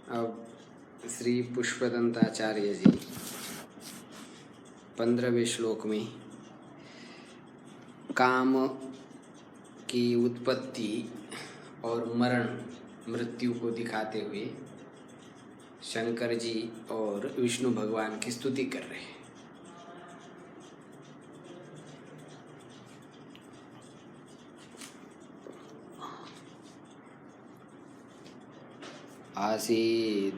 अब श्री पुष्पदंताचार्य जी 15वें श्लोक में काम की उत्पत्ति और मरण मृत्यु को दिखाते हुए शंकर जी और विष्णु भगवान की स्तुति कर रहे हैं। असिद्धार्थानैव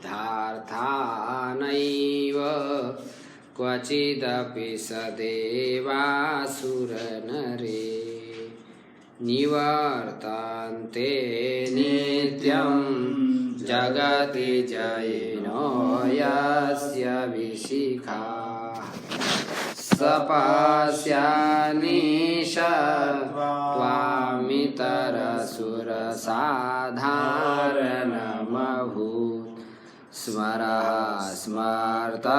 क्वचिदपि सदेवासुरनरे निवर्तन्ते नित्यं जगति जयिनो यस्य विशिखाः सपश्यानिश त्वामितरसुरसाधारणमभूत् स्मरः स्मर्तव्यात्मा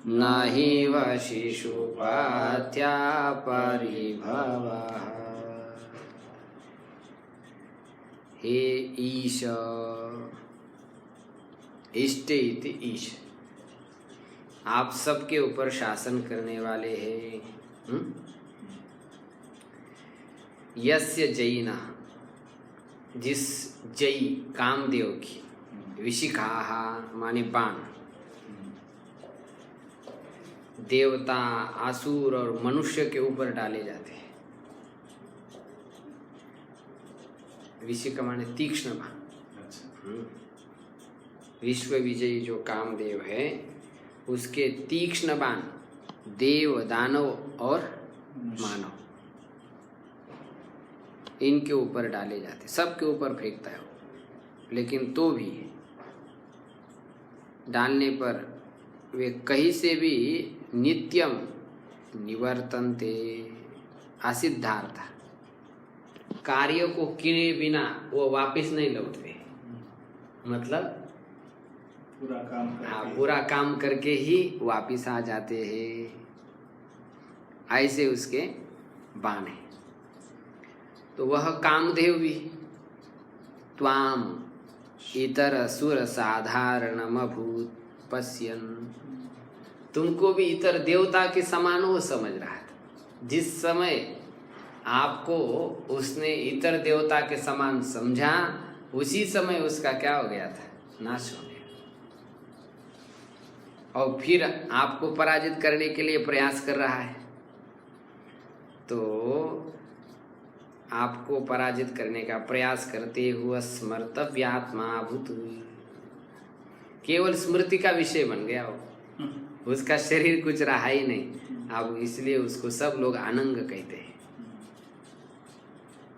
न हि वशिषुपत्या परिभवः। हे ईश, इष्टे इति ईश, आप सबके ऊपर शासन करने वाले हैं। यस्य जयिना, जिस जयी कामदेव की, विशिखाः माने बाण, देवता असुर और मनुष्य के ऊपर डाले जाते हैं। विशिखा माने तीक्ष्ण बाण। विश्व विजयी जो कामदेव है उसके तीक्ष्ण बाण देव, दानव और मानव इनके ऊपर डाले जाते, सबके ऊपर फेंकता है वो। लेकिन तो भी डालने पर वे कहीं से भी नित्यम निवर्तन्ते, असिद्धार्थ, कार्य को किए बिना वो वापस नहीं लौटते। मतलब पूरा काम करके ही वापिस आ जाते हैं। ऐसे उसके बाण है। तो वह कामदेव भी त्वाम इतर सुर साधारणमभूत पश्यन्, तुमको भी इतर देवता के समान वो समझ रहा था। जिस समय आपको उसने इतर देवता के समान समझा, उसी समय उसका क्या हो गया था? नाश हो गया। और फिर आपको पराजित करने के लिए प्रयास कर रहा है। तो आपको पराजित करने का प्रयास करते हुए स्मर्तव्यात्मा भूत, केवल स्मृति का विषय बन गया वो। उसका शरीर कुछ रहा ही नहीं। अब इसलिए उसको सब लोग अनंग कहते हैं,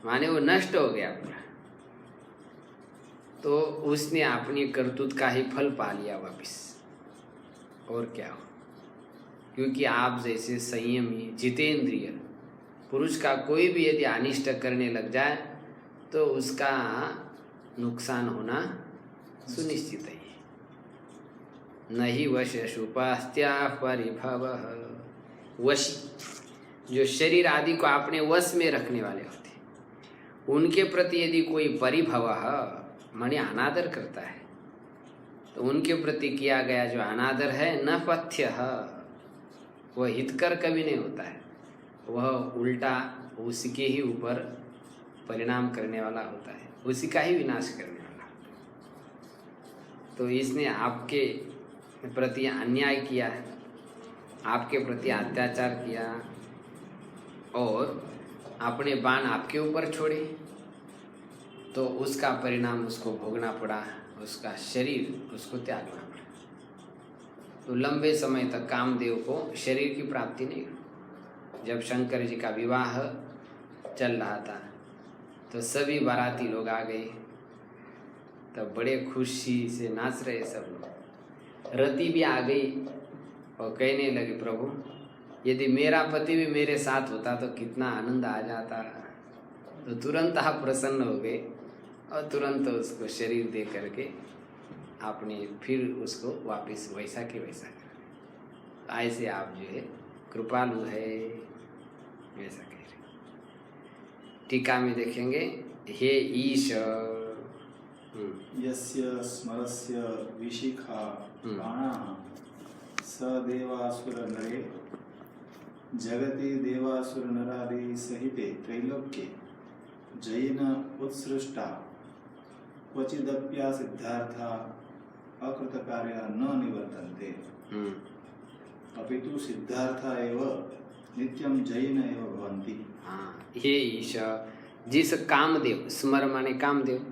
माने वो नष्ट हो गया पूरा। तो उसने अपनी करतूत का ही फल पा लिया वापिस। और क्या हो, क्योंकि आप जैसे संयमी जितेंद्रिय पुरुष का कोई भी यदि अनिष्ट करने लग जाए तो उसका नुकसान होना सुनिश्चित है। नहीं वशुपास्त्या परिभवः, वशी जो शरीर आदि को अपने वश में रखने वाले होते, उनके प्रति यदि कोई परिभवः माने अनादर करता है, तो उनके प्रति किया गया जो अनादर है न पथ्यः, वह हितकर कभी नहीं होता है। वह उल्टा उसी के ही ऊपर परिणाम करने वाला होता है, उसी का ही विनाश करने वाला होता है। तो इसने आपके प्रति अन्याय किया, आपके प्रति अत्याचार किया और अपने बाण आपके ऊपर छोड़े, तो उसका परिणाम उसको भोगना पड़ा, उसका शरीर उसको त्यागना पड़ा। तो लंबे समय तक कामदेव को शरीर की प्राप्ति नहीं हुई। जब शंकर जी का विवाह चल रहा था तो सभी बाराती लोग आ गए, तब बड़े खुशी से नाच रहे सब लोग। रति भी आ गई और कहने लगी, प्रभु यदि मेरा पति भी मेरे साथ होता तो कितना आनंद आ जाता। तो तुरंत आप प्रसन्न हो गए और तुरंत उसको शरीर दे करके आपने फिर उसको वापस वैसा के वैसा कर। ऐसे आप जो है कृपालु है, ऐसा कह रहे। टीका में देखेंगे, हे ईश यस्य स्मरस्य विशिखा बाणाः स देवासुर नरे जगति देवासुर नरादि सहिते त्रैलोक्ये जैन उत्सृष्टा क्वचिदप्या सिद्धार्था अकृतकार्या न निवर्तन्ते अपितु सिद्धार्था एव नित्यं जैन एव भवन्ति। हाँ, हे ईश, जिस कामदेव, स्मर माने कामदेव,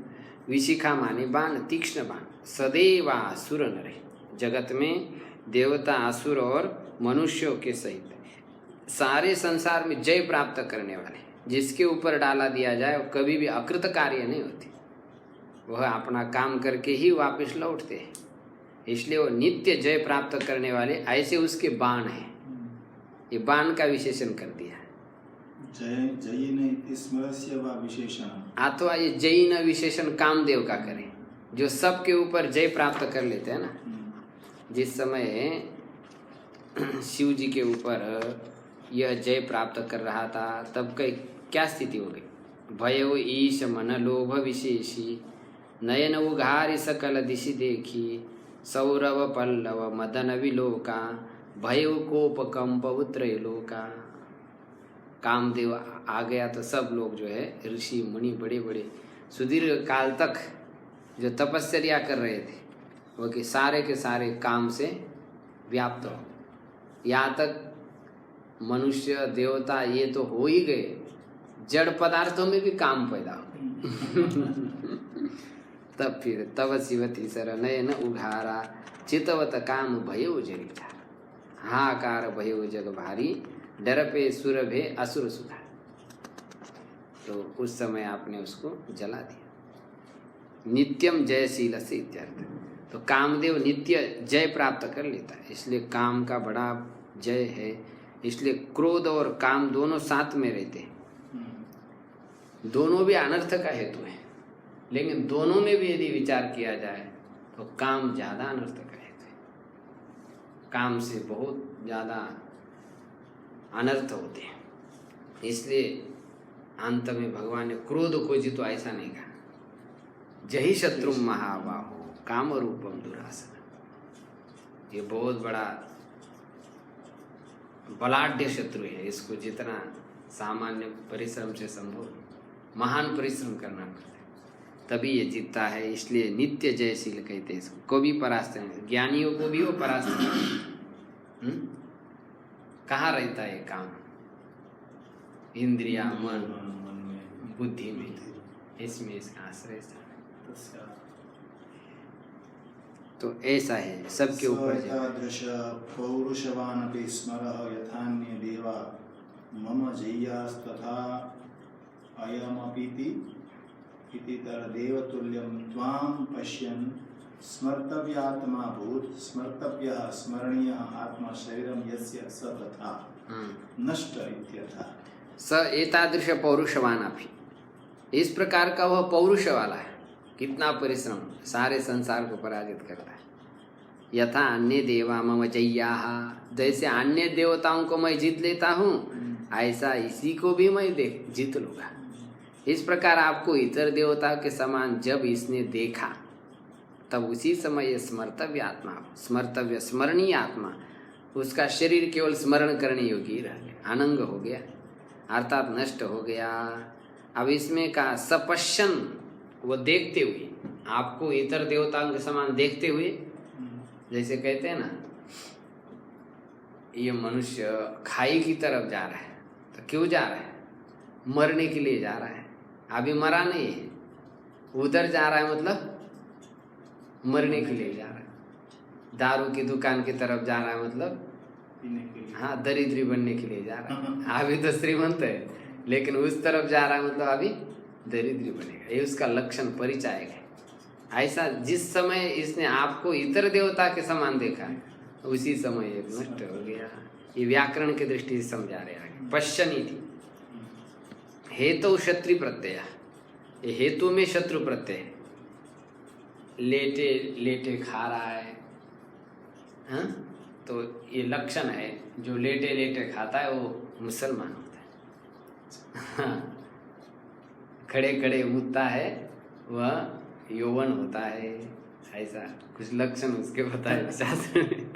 विशिखा माने बाण, तीक्ष्ण बाण, सदैव असुर नरे, जगत में देवता, असुर और मनुष्यों के सहित सारे संसार में जय प्राप्त करने वाले, जिसके ऊपर डाला दिया जाए वो कभी भी अकृत कार्य नहीं होती, वह अपना काम करके ही वापस लौटते हैं, इसलिए वो नित्य जय प्राप्त करने वाले, ऐसे उसके बाण हैं। ये बाण का विशेषण कर दिया। जैन स्मरस्य वा विशेषण, अथवा ये जैन विशेषण कामदेव का करें, जो सबके ऊपर जय प्राप्त कर लेते हैं ना। जिस समय शिव जी के ऊपर यह जय प्राप्त कर रहा था, तब कई क्या स्थिति हो गई? भयो ईश मन लोभ विशेषी, नयन उघारी सकल दिशि देखी, सौरव पल्लव मदन विलोका, भयो कोप कंप उत्रय लोका। कामदेव आ गया तो सब लोग जो है, ऋषि मुनि बड़े बड़े सुदीर्घ काल तक जो तपस्या कर रहे थे, वो कि सारे के सारे काम से व्याप्त हो, यहाँ तक मनुष्य देवता ये तो हो ही गए, जड़ पदार्थों में भी काम पैदा हो तब फिर तब शिवती सर नयन उघारा, चितवत काम भयो जरिता, हाहाकार भयो जग भारी, डर पे सुर भे असुर सुधार। तो उस समय आपने उसको जला दिया। नित्यम जयशील से इत्यर्थ। तो कामदेव नित्य जय प्राप्त कर लेता है, इसलिए काम का बड़ा जय है, इसलिए क्रोध और काम दोनों साथ में रहते हैं। दोनों भी अनर्थ का हेतु है, लेकिन दोनों में भी यदि विचार किया जाए तो काम ज्यादा अनर्थ का हेतु है। काम से बहुत ज्यादा अनर्थ होते हैं, इसलिए अंत में भगवान ने क्रोध को जीतो ऐसा नहीं कहा। जही शत्रु महाबाहो काम रूपम दुरासन। ये बहुत बड़ा बलाढ्य शत्रु है, इसको जितना सामान्य परिश्रम से संभव महान परिश्रम करना पड़ता है, तभी ये जीतता है। इसलिए नित्य जयशील कहते हैं इसको, को भी परास्त नहीं, ज्ञानियों को भी वो परास्त नहीं। कहाँ रहता है काम? इंद्रिया, मन, बुद्धि में, इसमें इसका आश्रय है। तो ऐसा है सबके ऊपर। तादृश पौरुषवानपि स्मरः यथान्य देवा मम जय्यास्तथा अयमपीति इतितर देवतुल्यं त्वां पश्यन् स्मर्तव्यात्मा भूत स्मर्तव्यः स्मरणीयः आत्मा शरीरं यस्य स तथा नष्ट इत्यर्थः। स एतादृश पौरुषवानपि, इस प्रकार का वह पौरुष वाला है, कितना परिश्रम, सारे संसार को पराजित करता है। यथा अन्य देवा मम जय्याः, जैसे अन्य देवताओं को मैं जीत लेता हूँ, ऐसा इसी को भी मैं जीत लूँगा। इस प्रकार आपको इतर देवताओं के समान जब इसने देखा, तब उसी समय स्मर्तव्य आत्मा, स्मर्तव्य स्मरणीय आत्मा, उसका शरीर केवल स्मरण करने योग्य रह गया, अनंग हो गया, अर्थात नष्ट हो गया। अब इसमें कहा सपश्यन, वो देखते हुए, आपको इतर देवताओं के समान देखते हुए, जैसे कहते हैं ना, ये मनुष्य खाई की तरफ जा रहा है, तो क्यों जा रहा है? मरने के लिए जा रहा है, अभी मरा नहीं है, उधर जा रहा है मतलब मरने के लिए जा रहा है। दारू की दुकान की तरफ जा रहा है मतलब हाँ, दरिद्री बनने के लिए जा रहा है। अभी तो श्रीमंत है, लेकिन उस तरफ जा रहा है मतलब अभी दरिद्री बनेगा, ये उसका लक्षण परिचायक है। ऐसा जिस समय इसने आपको इतर देवता के समान देखा, उसी समय एक नष्ट हो गया। ये व्याकरण की दृष्टि से समझा रहे आगे। पश्चनी थी हेतु शत्रु प्रत्यय, ये हेतु में शत्रु प्रत्यय, लेटे लेटे खा रहा है, हाँ? तो ये लक्षण है, जो लेटे लेटे खाता है वो मुसलमान होता है। हाँ। खड़े खड़े मुद्दा है वह यौवन होता है, ऐसा कुछ लक्षण उसके बताए शास्त्र में।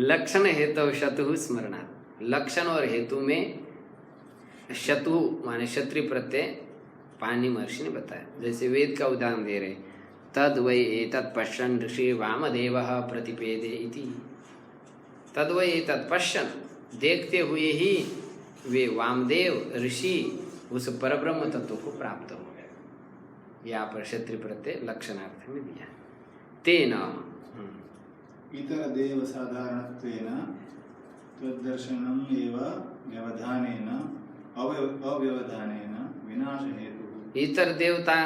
लक्षण हेतु शतु स्मरणात्, लक्षण और हेतु में शतु माने क्षत्रिय प्रत्यय पाणिनि महर्षि ने बताया। जैसे वेद का उदाहरण दे रहे, तद वै एतत् पश्यन् ऋषि वामदेवः प्रतिपेदे इति। तद वै एतत् पश्यन्, देखते हुए ही वे वामदेव ऋषि उस परब्रह्म तत्व को प्राप्त हो गए। यहाँ पर क्षत्रिय प्रत्यय लक्षणार्थ में दिया। तेन इतर देव साधारणत्वेन तद्दर्शनम् एव व्यवधानेन अव्यवधानेन विनाश हेतु। इतर देवता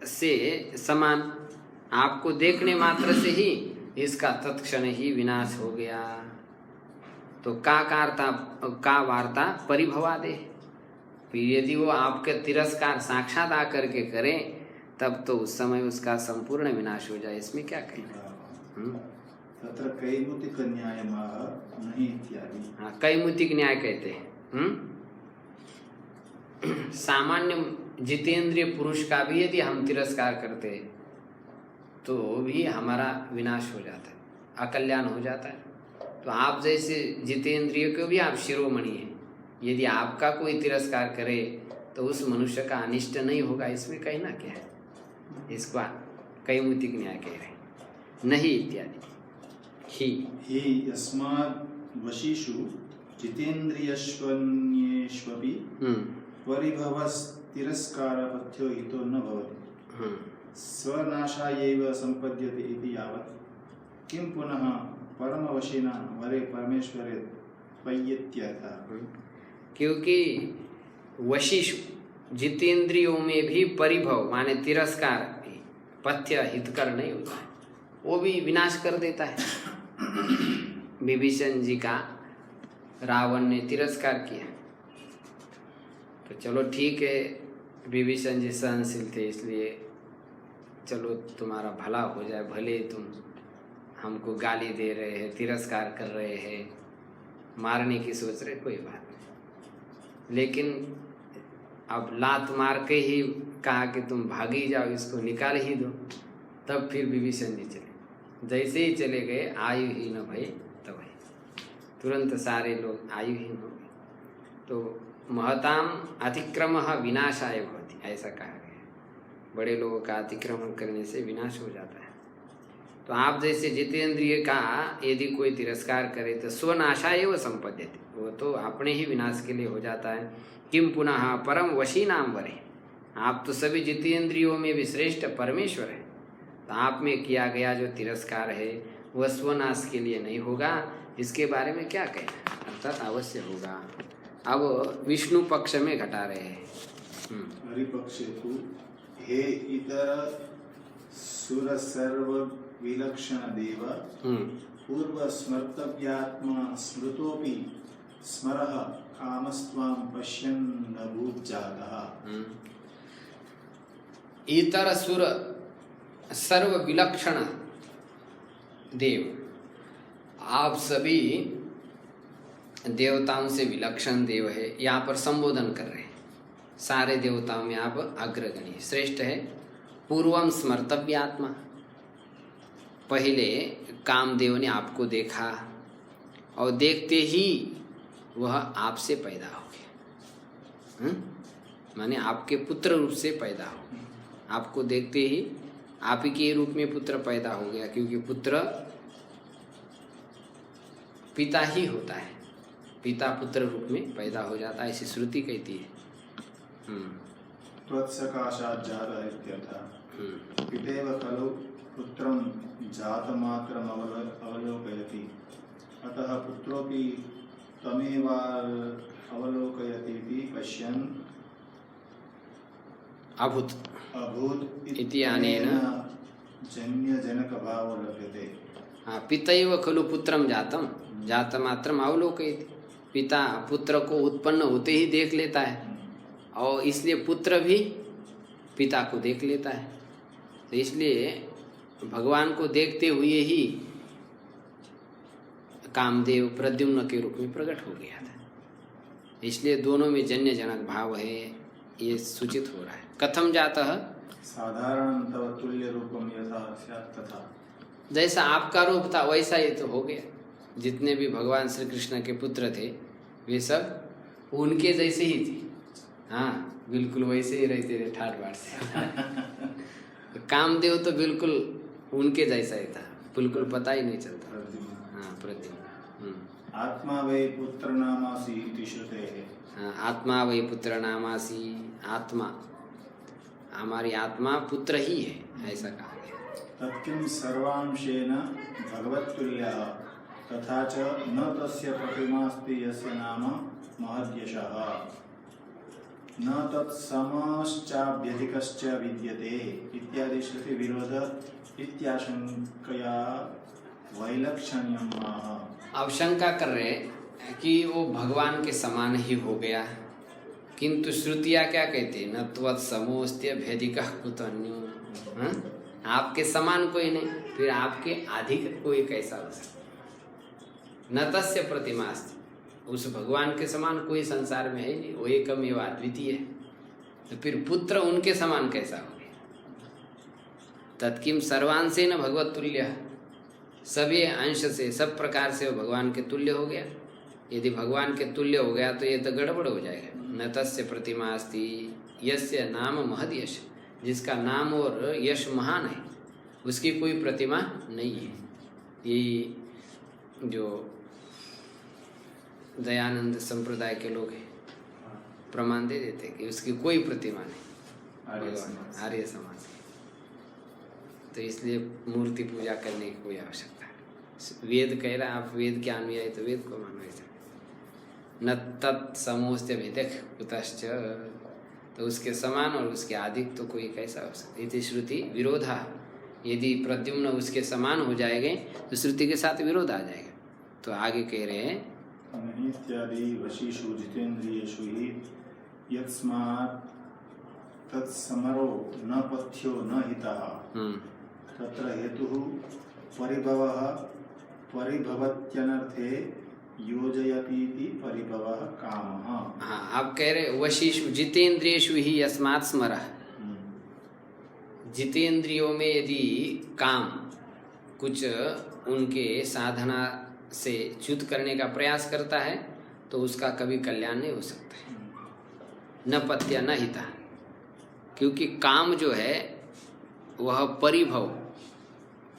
से समान आपको देखने मात्र से ही इसका तत्क्षण ही विनाश हो गया। तो का वार्ता परिभवादे, फिर यदि वो आपके तिरस्कार साक्षात आकर के करें तब तो उस समय उसका संपूर्ण विनाश हो जाए, इसमें क्या कहना। तत्र कैमुतिक न्यायमाह नहीं इत्यादि। हाँ, कैमुतिक न्याय कहते हैं। सामान्य जितेंद्रिय पुरुष का भी यदि हम तिरस्कार करते तो भी हमारा विनाश हो जाता है, अकल्याण हो जाता है। तो आप जैसे जितेंद्रिय को भी आप शिरोमणि हैं, यदि आपका कोई तिरस्कार करे तो उस मनुष्य का अनिष्ट नहीं होगा, इसमें कहना क्या है। इसको कैमुतिक न्याय कह रहे हैं। नहीं इत्यादि ही यस्माद् वशीषु जितेन्द्रियष्वन्येष्वपि परिभवस्तिरस्कारपथ्यो हितो न भवति, स्वनाशायैव संपद्यते इति यावत् किं पुनः परमवशिना वरे परमेश्वरे त्वय्येत्यर्थः। क्योंकि वशिषु जितेंद्रियों में भी परिभव माने तिरस्कार पथ्य हितकर नहीं होता है, वो भी विनाश कर देता है। विभीषण जी का रावण ने तिरस्कार किया, तो चलो ठीक है, विभीषण जी सहनशील थे, इसलिए चलो तुम्हारा भला हो जाए, भले तुम हमको गाली दे रहे हैं, तिरस्कार कर रहे हैं, मारने की सोच रहे, कोई बात नहीं। लेकिन अब लात मार के ही कहा कि तुम भागी जाओ, इसको निकाल ही दो, तब फिर विभीषण जी चले। जैसे ही चले गए, आयुहीन भय तब है, तुरंत सारे लोग आयुहीन हो गए। तो महताम अतिक्रमः विनाशाय भवति, ऐसा कहा गया। बड़े लोगों का अतिक्रमण करने से विनाश हो जाता है। तो आप जैसे जितेंद्रिय का यदि कोई तिरस्कार करे तो स्वनाशाय वो संपद्यते, वो तो अपने ही विनाश के लिए हो जाता है। किम पुनः परम वशी नाम वरे, आप तो सभी जितेंद्रियों में भी श्रेष्ठ परमेश्वर है, तो आप में किया गया जो तिरस्कार है वह स्वनाश के लिए नहीं होगा, इसके बारे में क्या कहना, अर्थात अवश्य होगा। अब विष्णु पक्ष में घटा रहे हैं। हरिपक्षे तु हे इतर सुर सर्व विलक्षण देव पूर्व स्मर्तव्यात्मा स्मृतोपि स्मरः कामस्त्वां पश्यन् न भूज्जातः। इतर सुर सर्व विलक्षण देव, आप सभी देवताओं से विलक्षण देव है, यहाँ पर संबोधन कर रहे हैं। सारे देवताओं में आप अग्रगणी श्रेष्ठ है। पूर्वम स्मर्तव्यात्मा, पहले कामदेव ने आपको देखा और देखते ही वह आपसे पैदा हो गया, माने आपके पुत्र रूप से पैदा हो गया। आपको देखते ही आप ही के रूप में पुत्र पैदा हो गया, क्योंकि पुत्र पिता ही होता है, पिता पुत्र रूप में पैदा हो जाता है, ऐसी श्रुति कहती है। त्वत्सकाशात् जातः इत्यर्थः। पितेव खलु पुत्रं जातमात्रम् अवलोकयति, अतः पुत्रोऽपि तमेव अवलोकयति इति पश्यन् अभूत इति अनेन जन्यजनकभावो लभ्यते। पितैव खलु पुत्रम जातम जातमात्रम अवलोकयति, पिता पुत्र को उत्पन्न होते ही देख लेता है, और इसलिए पुत्र भी पिता को देख लेता है। तो इसलिए भगवान को देखते हुए ही कामदेव प्रद्युम्न के रूप में प्रकट हो गया था। इसलिए दोनों में जन्य जनक भाव है, ये सूचित हो रहा है। कथम जातः साधारण तव तुल्य रूपम यथा स्यात् तथा। जैसा आपका रूप था वैसा ही तो हो गया। जितने भी भगवान श्री कृष्ण के पुत्र थे वे सब उनके जैसे ही थे। हाँ, बिल्कुल वैसे ही रहते थे ठाट बाट से। कामदेव तो बिल्कुल उनके जैसा ही था, बिल्कुल पता ही नहीं चलता। हाँ, प्रतिमा। आत्मा वै पुत्र नामासि इति श्रुतेः। हाँ, आत्मा वही पुत्र नामासी। आत्मा, हमारी आत्मा पुत्र ही है, ऐसा कहा गया। तत्किं सर्वांशेन भगवत्तुल्यः तथा च न तस्य प्रतिमास्ति यस्य नाम महद्यशः न तत्समश्चाभ्यधिकश्च विद्यते इत्यादि श्रुति विरोध इत्याशंकया वैलक्षण्यम् आह। अब शंका कर रहे हैं कि वो भगवान के समान ही हो गया, किंतु श्रुतियाँ क्या कहती है? न त्वत् समोस्त्य भेदिकः कुतन्यो। हाँ? आपके समान कोई नहीं, फिर आपके अधिक कोई कैसा हो सकता? न तस्य प्रतिमास्ति, उस भगवान के समान कोई संसार में है नहीं, वो एकमेव अद्वितीय है। तो फिर पुत्र उनके समान कैसा हो गया? तत्किम सर्वांशेन भगवत तुल्य, सभी अंश से, सब प्रकार से वो भगवान के तुल्य हो गया। यदि भगवान के तुल्य हो गया तो ये तो गड़बड़ हो जाएगा। न तस्य प्रतिमा अस्ति यस्य नाम महद यश, जिसका नाम और यश महान है, उसकी कोई प्रतिमा नहीं है। ये जो दयानंद संप्रदाय के लोग हैं प्रमाण दे देते कि उसकी कोई प्रतिमा नहीं, आर्य समाज की। तो इसलिए मूर्ति पूजा करने की कोई आवश्यकता है। वेद कह रहा है, आप वेद के अनुयायी तो वेद को मानो। ऐसा न तत्समोस्त्य भेदक कुतश्च, तो उसके समान और उसके अधिक तो कोई कैसा हो सकता? इति श्रुति विरोधा, यदि प्रद्युम्न उसके समान हो जाएंगे तो श्रुति के साथ विरोध आ जाएगा। तो आगे कह रहे हैं इत्यादि वशीषु जितेन्द्रियेषु हि यस्मात् तत्समरो न पथ्यो न हितः तत्र हेतुः परिभवः परिभवत्यनर्थे योजयतीति परिभवः कामः। हाँ, आप कह रहे वशीषु जितेन्द्रियेषु ही यस्मात् स्मरः। जितेंद्रियों में यदि काम कुछ उनके साधना से च्युत करने का प्रयास करता है तो उसका कभी कल्याण नहीं हो सकता है। न पत्या न हिता, क्योंकि काम जो है वह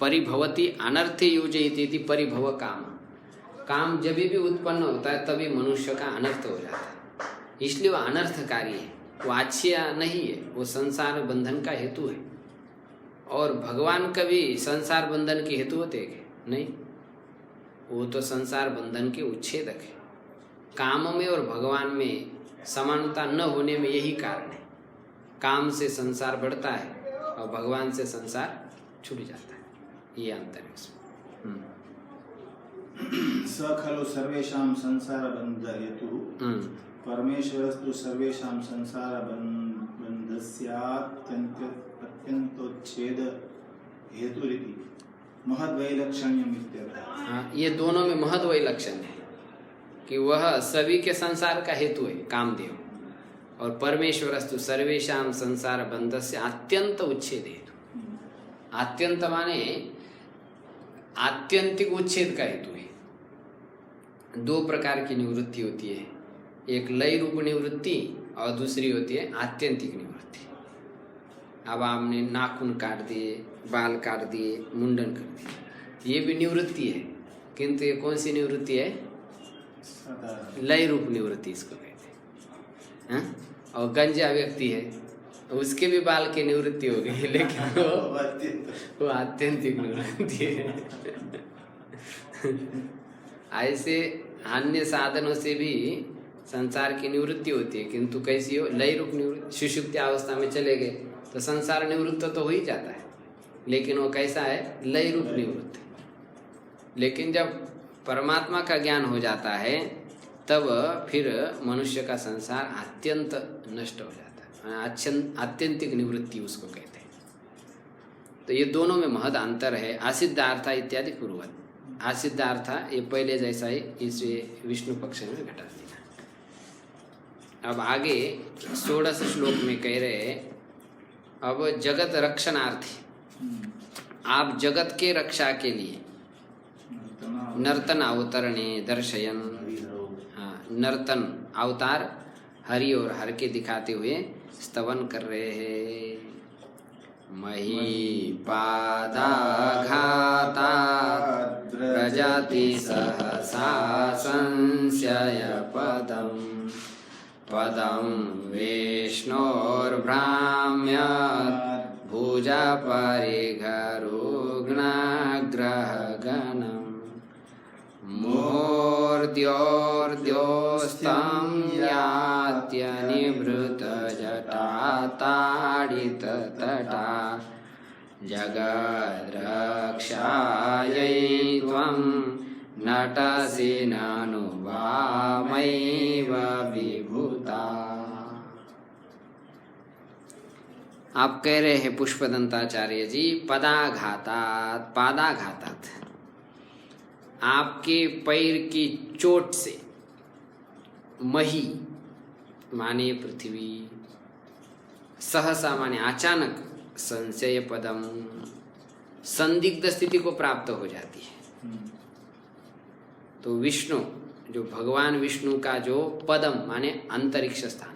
परिभवती अनर्थे योजयति परिभव काम। काम जब भी उत्पन्न होता है तभी मनुष्य का अनर्थ हो जाता है, इसलिए वह अनर्थकारी है, वो अच्छिया नहीं है, वो संसार बंधन का हेतु है। और भगवान कभी संसार बंधन के हेतु होते हैं? नहीं, वो तो संसार बंधन के उच्छेदक है। काम में और भगवान में समानता न होने में यही कारण है। काम से संसार बढ़ता है और भगवान से संसार छूट जाता है, ये अंतर है उसमें। स खलु सर्वेषां संसार बंध हेतु परमेश्वरस्तु सर्वेषां संसार बंधस्यात्यन्तोच्छेद हेतुरिति महद्वैलक्षण्यम् इत्यर्थः। हाँ, ये दोनों में महद्वैलक्षण्य है कि वह सभी के संसार का हेतु है कामदेव, और परमेश्वरस्तु सर्वेषां संसार बंधस्य अत्यंत उच्छेद हेतु। आत्यंत माने आत्यंतिक उच्छेद का हेतु है। दो प्रकार की निवृत्ति होती है, एक लय रूप निवृत्ति और दूसरी होती है आत्यंतिक निवृत्ति। अब आपने नाखून काट दिए, बाल काट दिए, मुंडन कर दिए, ये भी निवृत्ति है, किंतु ये कौन सी निवृत्ति है? लय रूप निवृत्ति इसको कहते हैं। और गंजा व्यक्ति है, उसके भी बाल की निवृत्ति हो गई, लेकिन वो आत्यंतिक निवृत्ति है। ऐसे अन्य साधनों से भी संसार की निवृत्ति होती है, किंतु कैसी हो? लय रूप निवृत्ति। सुषुप्ति अवस्था में चले गए तो संसार निवृत्त तो हो ही जाता है, लेकिन वो कैसा है? लय रूप निवृत्ति। लेकिन जब परमात्मा का ज्ञान हो जाता है तब फिर मनुष्य का संसार अत्यंत नष्ट हो जाता है, आत्यंतिक निवृत्ति उसको कहते हैं। तो ये दोनों में महद अंतर है। असिद्धार्थ इत्यादि पूर्ववत। असिद्धार्थ ये पहले जैसा ही इस विष्णु पक्ष में घटा दिया। अब आगे 16 श्लोक में कह रहे अब जगत रक्षणार्थी, आप जगत के रक्षा के लिए नर्तन अवतरणे दर्शयन, हाँ नर्तन अवतार हरि और हर के दिखाते हुए स्तवन कर रहे हैं। महीपादाघाता प्रजाति सहसा संशय पदम पदम विष्णोर्भ्राम्य भुजा परिघरुग्नाग्रहगणम् मूर्ध्योर्ध्योस्तं यात्यनिवृतजटाताडिततटा जगद्रक्षायै त्वं नटसि ननु वामैव विभूता। आप कह रहे हैं पुष्पदंताचार्य जी, पदाघातात, पादाघातात, आपके पैर की चोट से, मही माने पृथ्वी, सहसा माने अचानक, संशय पदम संदिग्ध स्थिति को प्राप्त हो जाती है। तो विष्णु, जो भगवान विष्णु का जो पदम माने अंतरिक्ष स्थान,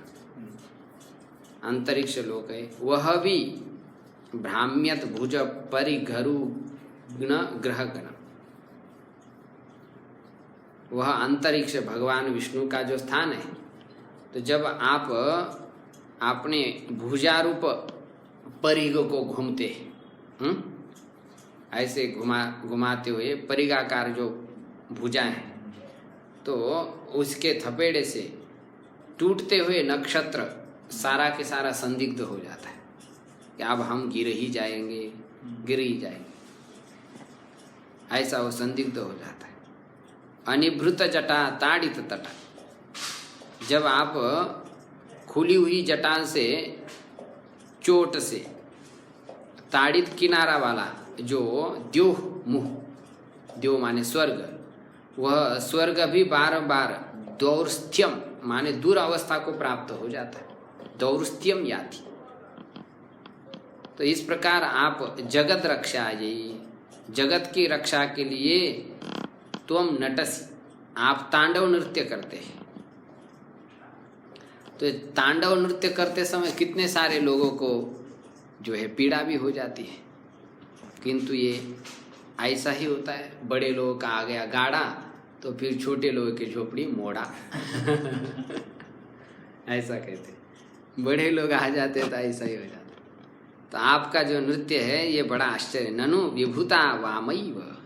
अंतरिक्ष लोक है, वह भी भ्राम्यत भुज परिघरुग्न ग्रहगण, वह अंतरिक्ष भगवान विष्णु का जो स्थान है। तो जब आप अपने भुजारूप परिघ को घूमते हैं, ऐसे घुमाते हुए परिघाकार जो भुजा है, तो उसके थपेड़े से टूटते हुए नक्षत्र सारा के सारा संदिग्ध हो जाता है कि अब हम गिर ही जाएंगे, गिर ही जाएंगे, ऐसा वो संदिग्ध हो जाता है। अनिभृत जटा ताड़ित तटा, जब आप खुली हुई जटा से, चोट से, ताड़ित किनारा वाला जो द्योह मुह, द्योह माने स्वर्ग, वह स्वर्ग भी बार बार दौरस्थ्यम माने दूर अवस्था को प्राप्त हो जाता है, दौरस्थ्यम याति। तो इस प्रकार आप जगत रक्षा, यही जगत की रक्षा के लिए तुम नटसी, आप तांडव नृत्य करते हैं। तो तांडव नृत्य करते समय कितने सारे लोगों को जो है पीड़ा भी हो जाती है, किंतु ये ऐसा ही होता है। बड़े लोगों का आ गया गाड़ा तो फिर छोटे लोगों की झोपड़ी मोड़ा ऐसा कहते, बड़े लोग आ जाते तो ऐसा ही हो जाता। तो आपका जो नृत्य है ये बड़ा आश्चर्य, ननु विभूता वामैव,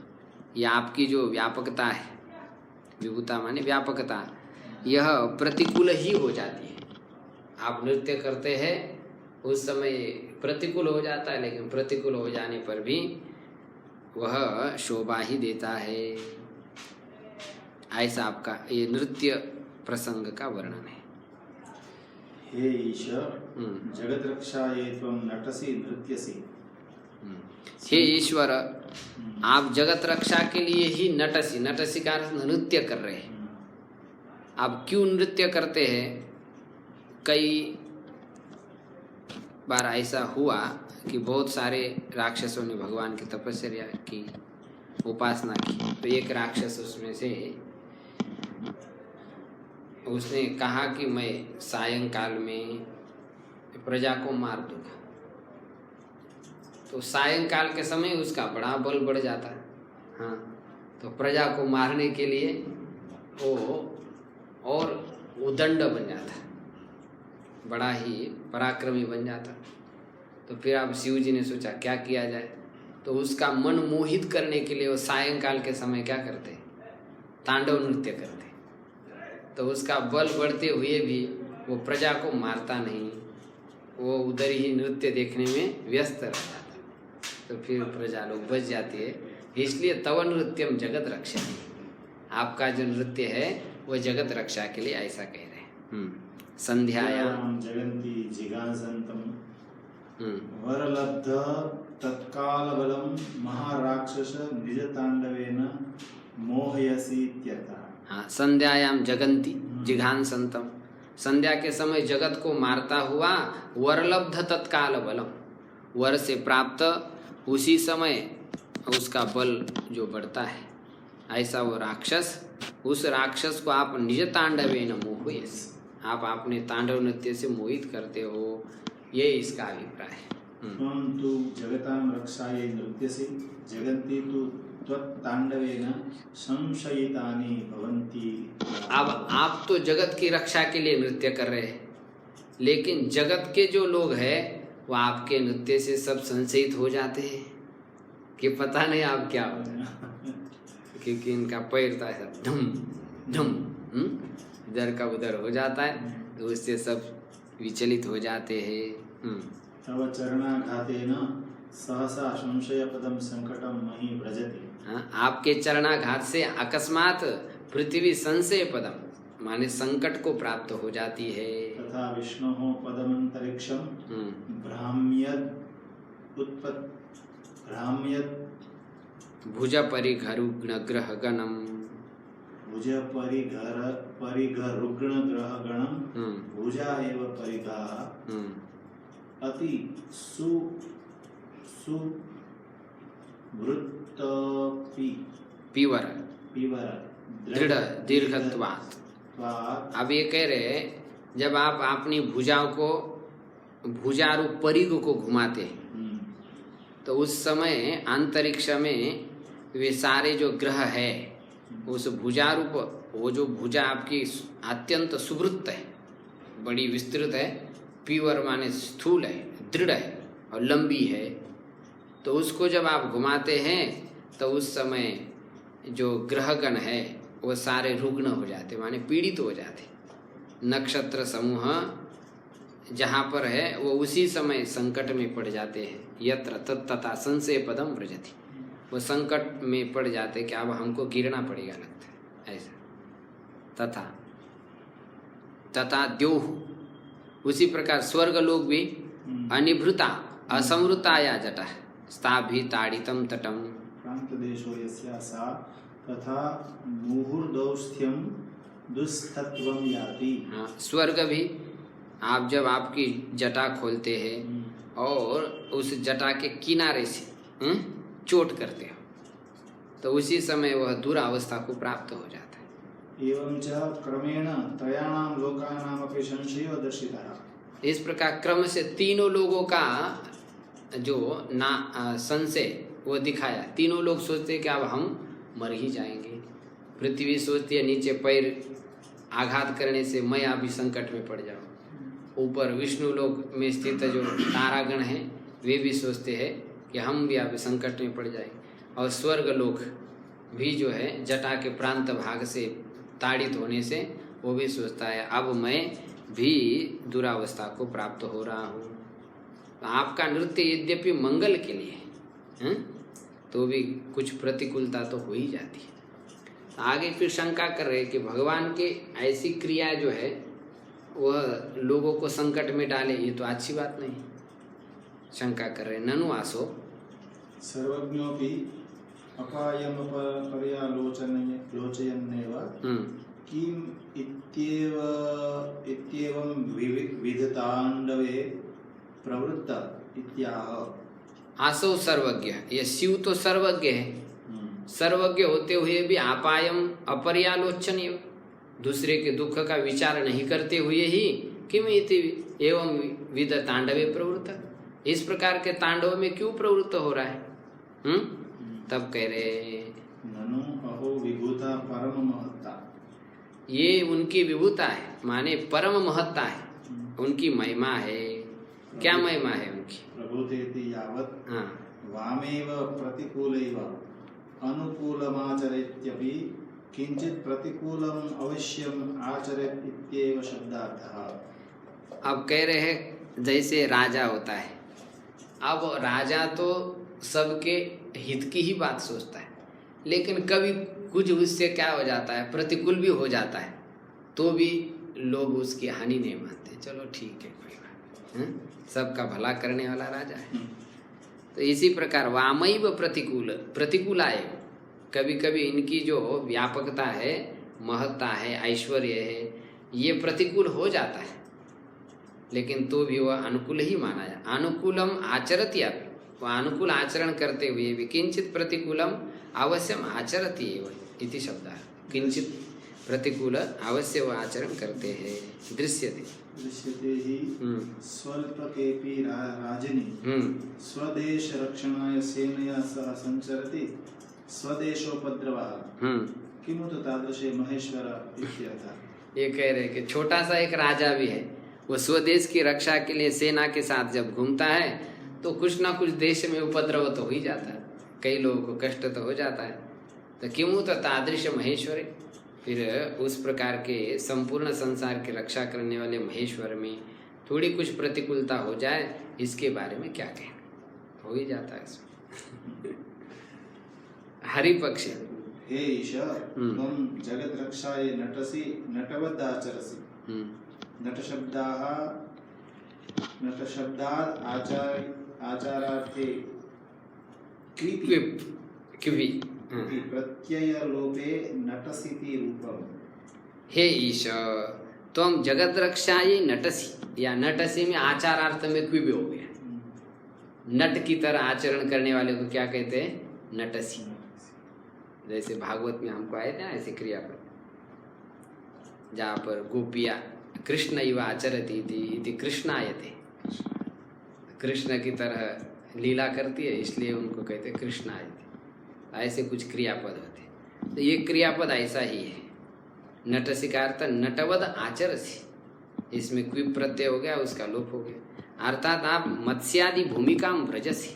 ये आपकी जो व्यापकता है, विभूता माने व्यापकता, यह प्रतिकूल ही हो जाती है। आप नृत्य करते हैं उस समय प्रतिकूल हो जाता है, लेकिन प्रतिकूल हो जाने पर भी वह शोभा ही देता है। ऐसा आपका ये नृत्य प्रसंग का वर्णन है। हे ईश्वर, जगत रक्षाये त्वं नटसि नृत्यसि। हे ईश्वर, आप जगत रक्षा के लिए ही नटसी, नटसी का अर्थ नृत्य कर रहे हैं। आप क्यों नृत्य करते हैं? कई बार ऐसा हुआ कि बहुत सारे राक्षसों ने भगवान की तपस्या की, उपासना की। तो एक राक्षस उसमें से, उसने कहा कि मैं सायंकाल में प्रजा को मार दूंगा। तो सायंकाल के समय उसका बड़ा बल बढ़ जाता है। हाँ, तो प्रजा को मारने के लिए वो और उदंड बन जाता है, बड़ा ही पराक्रमी बन जाता। तो फिर अब शिव जी ने सोचा क्या किया जाए, तो उसका मन मोहित करने के लिए वो सायंकाल के समय क्या करते, तांडव नृत्य करते। तो उसका बल बढ़ते हुए भी वो प्रजा को मारता नहीं, वो उधर ही नृत्य देखने में व्यस्त रह जाता। तो फिर प्रजा लोग बच जाती है। इसलिए तव नृत्यम जगत रक्षा, आपका जो नृत्य है वो जगत रक्षा के लिए, ऐसा कह रहे हैं। संध्यायाम जगन्ति जिगांसन्तम वरलब्ध तत्काल बलम महाराक्षस निज तांडवेन मोहयसी इत्यर्थः। हाँ, संध्यायाम जगन्ति जिघांसन्तम, संध्या के समय जगत को मारता हुआ वरलब्ध तत्काल बलम, वर से प्राप्त उसी समय उसका बल जो बढ़ता है, ऐसा वो राक्षस, उस राक्षस को आप निज तांडवेन मोहयस, आप अपने तांडव नृत्य से मोहित करते हो, ये इसका अभिप्राय है। त्वं तु जगतां रक्षायै नृत्यसि जगन्ति तु त्वत्ताण्डवेन संशयितानि भवन्ति। अब आप तो जगत की रक्षा के लिए नृत्य कर रहे हैं, लेकिन जगत के जो लोग हैं वो आपके नृत्य से सब संशयित हो जाते हैं कि पता नहीं आप क्या हो रहे हैं, क्योंकि इनका पैर तो ऐसा धम धम इधर का उधर हो जाता है, तो उससे सब विचलित हो जाते हैं। तव चरणाघातेन सहसा संशयपदं संकटं मही व्रजति। आपके चरणाघात से अकस्मात पृथ्वी संशय पदम माने संकट को प्राप्त हो जाती है। तथा विष्णोः पदमंतरिक्षं भ्राम्यद् भुज परिघरुग्ण ग्रह गणम, भुज परिघरुग्ण ग्रह गणम भुजा एव परिघाः अति पीवर दृढ़ दृढ़ दीर्घत्वात्। अब ये कह रहे हैं, जब आप अपनी भुजाओं को भुजारूप परिघ को घुमाते हैं तो उस समय अंतरिक्ष में वे सारे जो ग्रह है उस भुजारूप, वो जो भुजा आपकी अत्यंत सुवृत्त है, बड़ी विस्तृत है, पीवर माने स्थूल है, दृढ़ है और लंबी है, तो उसको जब आप घुमाते हैं तो उस समय जो ग्रहगण है वो सारे रुग्ण हो जाते, माने पीड़ित हो जाते। नक्षत्र समूह जहाँ पर है वो उसी समय संकट में पड़ जाते हैं। यत्र तथा संशय पदम व्रजति, वो संकट में पड़ जाते कि अब हमको गिरना पड़ेगा, लगता है ऐसा। तथा द्योह, उसी प्रकार स्वर्ग लोग भी अनिभृता असमृता या जटा स्थाभि ताड़ितम तटम प्रांत देशो यस्या सा तथा मुहुर्दौस्थ्यम दुस्तत्वम याति। हाँ, स्वर्ग भी आप जब आपकी जटा खोलते हैं और उस जटा के किनारे से चोट करते हो तो उसी समय वह दुरावस्था को प्राप्त हो जाता है। एवं च क्रमेण त्रयाणां लोकानामपि संशयो दर्शितः। इस प्रकार क्रम से तीनों लोगों का जो संशय वो दिखाया। तीनों लोग सोचते कि अब हम मर ही जाएंगे। पृथ्वी सोचती है नीचे पैर आघात करने से मैं अभी संकट में पड़ जाऊँ। ऊपर विष्णु लोक में स्थित जो तारागण हैं वे भी सोचते हैं कि हम भी अब संकट में पड़ जाएंगे। और स्वर्ग लोक भी जो है जटा के प्रांत भाग से ताड़ित होने से वो भी सोचता है अब मैं भी दुरावस्था को प्राप्त हो रहा हूँ। आपका नृत्य यद्यपि मंगल के लिए है तो भी कुछ प्रतिकूलता तो हो ही जाती है। आगे फिर शंका कर रहे कि भगवान के ऐसी क्रिया जो है वह लोगों को संकट में डाले, ये तो अच्छी बात नहीं। शंका कर रहे ननु आसो सर्वज्ञोपि अपायम पर्यालोचयन्नेव किम इत्येवं विधतांडवे प्रवृत्त इत्याह। आसो सर्वज्ञ, ये शिव तो सर्वज्ञ है। सर्वज्ञ होते हुए भी आपायम अपर्यालोचनीय, दूसरे के दुख का विचार नहीं करते हुए ही किम इति एवं विध तांडवे प्रवृत्त, इस प्रकार के तांडव में क्यों प्रवृत्त हो रहा है? तब कह रहे ननु अहो विभूता परम महत्ता, ये उनकी विभूता है माने परम महत्ता है, उनकी महिमा है। क्या महिमा है उनकी? प्रभुतेति यावत् हाँ वामेव प्रतिकूलैव अनुकूलमाचरेत्यपि किंचित प्रतिकूलम अवश्यम आचरेत् इत्येव शब्दार्थः। अब कह रहे हैं जैसे राजा होता है, अब राजा तो सबके हित की ही बात सोचता है, लेकिन कभी कुछ उससे क्या हो जाता है, प्रतिकूल भी हो जाता है, तो भी लोग उसकी हानि नहीं मानते। चलो ठीक है कोई बात, सबका भला करने वाला राजा है। तो इसी प्रकार वामैव प्रतिकूल आए, कभी कभी इनकी जो व्यापकता है, महत्ता है, ऐश्वर्य है, ये प्रतिकूल हो जाता है। लेकिन तो भी वह अनुकूल ही माना जाए। अनुकूलम आचरति अपि, वह अनुकूल आचरण करते हुए भी किंचित प्रतिकूलम अवश्यम आचरति एव इति शब्दः। किंचित प्रतिकूल अवश्य वह आचरण करते हैं। दृश्यते हि स्वल्पकेऽपि राजनि स्वदेश रक्षणाय सेनया सह संचरति स्वदेशोपद्रवः किमुत तादृशे महेश्वर इत्यर्थः। ये कह रहे कि छोटा सा एक राजा भी है, वो स्वदेश की रक्षा के लिए सेना के साथ जब घूमता है तो कुछ ना कुछ देश में उपद्रव तो हो ही जाता है, कई लोगों को कष्ट तो हो जाता है। तो किमुत तादृश महेश्वरे, फिर उस प्रकार के संपूर्ण संसार की रक्षा करने वाले महेश्वर में थोड़ी कुछ प्रतिकूलता हो जाए, इसके बारे में क्या कहना, हो ही जाता है इसमें। हरिपक्ष हे ईश त्वं जगत रक्षाय नटसि नटवद् आचरसि। नटशब्दात् आचारार्थे क्विपि प्रत्ययलोपे नटसीति रूपम। हे ईश त्वं जगत रक्षायै नटसी, या नटसी में आचारार्थ में क्विब हो गया। नट की तरह आचरण करने वाले को क्या कहते हैं, नटसी। जैसे भागवत में हमको आए थे ना ऐसे क्रियापद, जहाँ पर गोपिया कृष्ण इव आचरति इति कृष्णायते, कृष्ण की तरह लीला करती है इसलिए उनको कहते हैं कृष्णायते। ऐसे कुछ क्रियापद होते, तो ये क्रियापद ऐसा ही है। नटसी का अर्थ नटवद आचरसी, इसमें क्विप प्रत्यय हो गया, उसका लोप हो गया। अर्थात आप मत्स्यादि भूमिका में व्रजसी,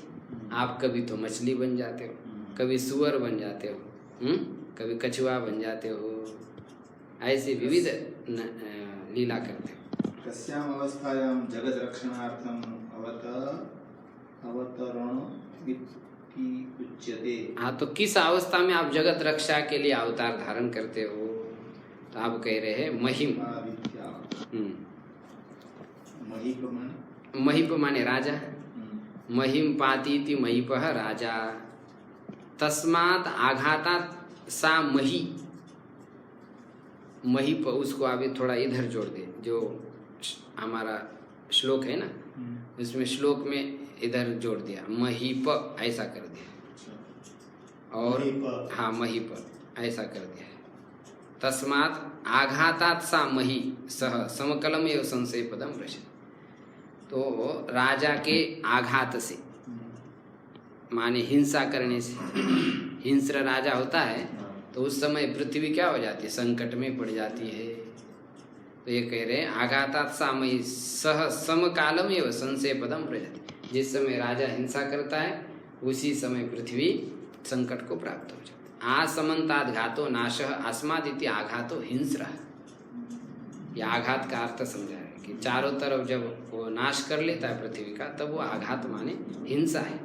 आप कभी तो मछली बन जाते हो, कभी सुअर बन जाते हो, कभी कछुआ बन जाते हो, ऐसे विविध लीला करते हो। कस्याम अवस्थायां जगत रक्षणार्थम अवतरण उच्यते। हाँ, तो किस अवस्था में आप जगत रक्षा के लिए अवतार धारण करते हो, तो आप कह रहे हैं महिम। महिप माने राजा, महिम पातीति महिपः राजा, तस्मात् आघातात् सा मही। महिप, उसको अभी थोड़ा इधर जोड़ दे, जो हमारा श्लोक है ना उसमें श्लोक में इधर जोड़ दिया, महिप ऐसा कर दिया, और हाँ महिप ऐसा कर दिया। तस्मात् आघातात् सा मही सह समकलम एवं संशय पदम रचते। तो राजा के आघात से माने हिंसा करने से, हिंस्र राजा होता है तो उस समय पृथ्वी क्या हो जाती है, संकट में पड़ जाती है। तो ये कह रहे हैं आघातात् सामयी सह समकालम एवं संशय पदम प्रजति। जिस समय राजा हिंसा करता है उसी समय पृथ्वी संकट को प्राप्त हो जाती है। आसमंताद घातो नाशः अस्मादिति आघातो हिंस्र। यह आघात का अर्थ समझा है कि चारों तरफ जब वो नाश कर लेता है पृथ्वी का, तब वो आघात माने हिंसा है।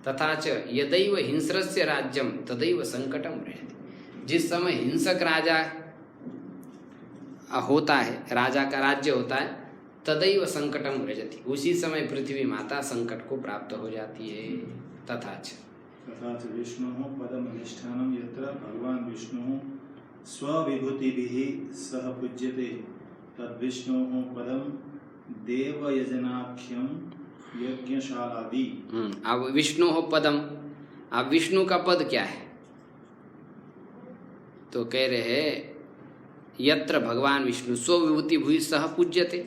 तथा च यदैव हिंस्रस्य राज्यम तदैव संकटम रहति। जिस समय हिंसक राजा होता है, राजा का राज्य होता है, तदैव संकटम रजति, उसी समय पृथ्वी माता संकट को प्राप्त हो जाती है। तथा च विष्णुः पदमधिष्ठानं यत्र भगवान् विष्णुः स्वविभूतिभिः सह पूज्यते तद्विष्णुः पदम देवयजनाख्यम यज्ञशालादि। अब विष्णु हो पदम, अब विष्णु का पद क्या है, तो कह रहे हैं यत्र भगवान विष्णु स्वविभूति भूय सह पूज्यते,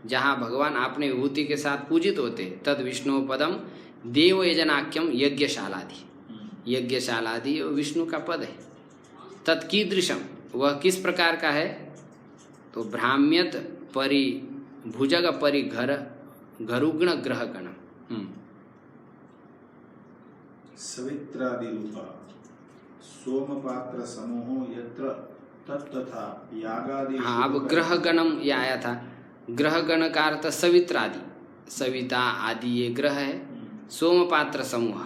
जहाँ भगवान अपने विभूति के साथ पूजित होते, तद विष्णु पदम देव यजनाख्यम यज्ञशालादि। यज्ञशालादि विष्णु का पद है। तत्कीदृशम, वह किस प्रकार का है, तो भ्राम्यत परि भुजग परि घर घरुग्ण ग्रह गणम। सवित्रादि रूपा सोमपात्र समूहो यत्र तथा यागादि। हाँ, अब ग्रह गणम ये आया था। ग्रह गण का अर्थ सवित्रादि, सविता आदि ये ग्रह है। सोमपात्र समूह,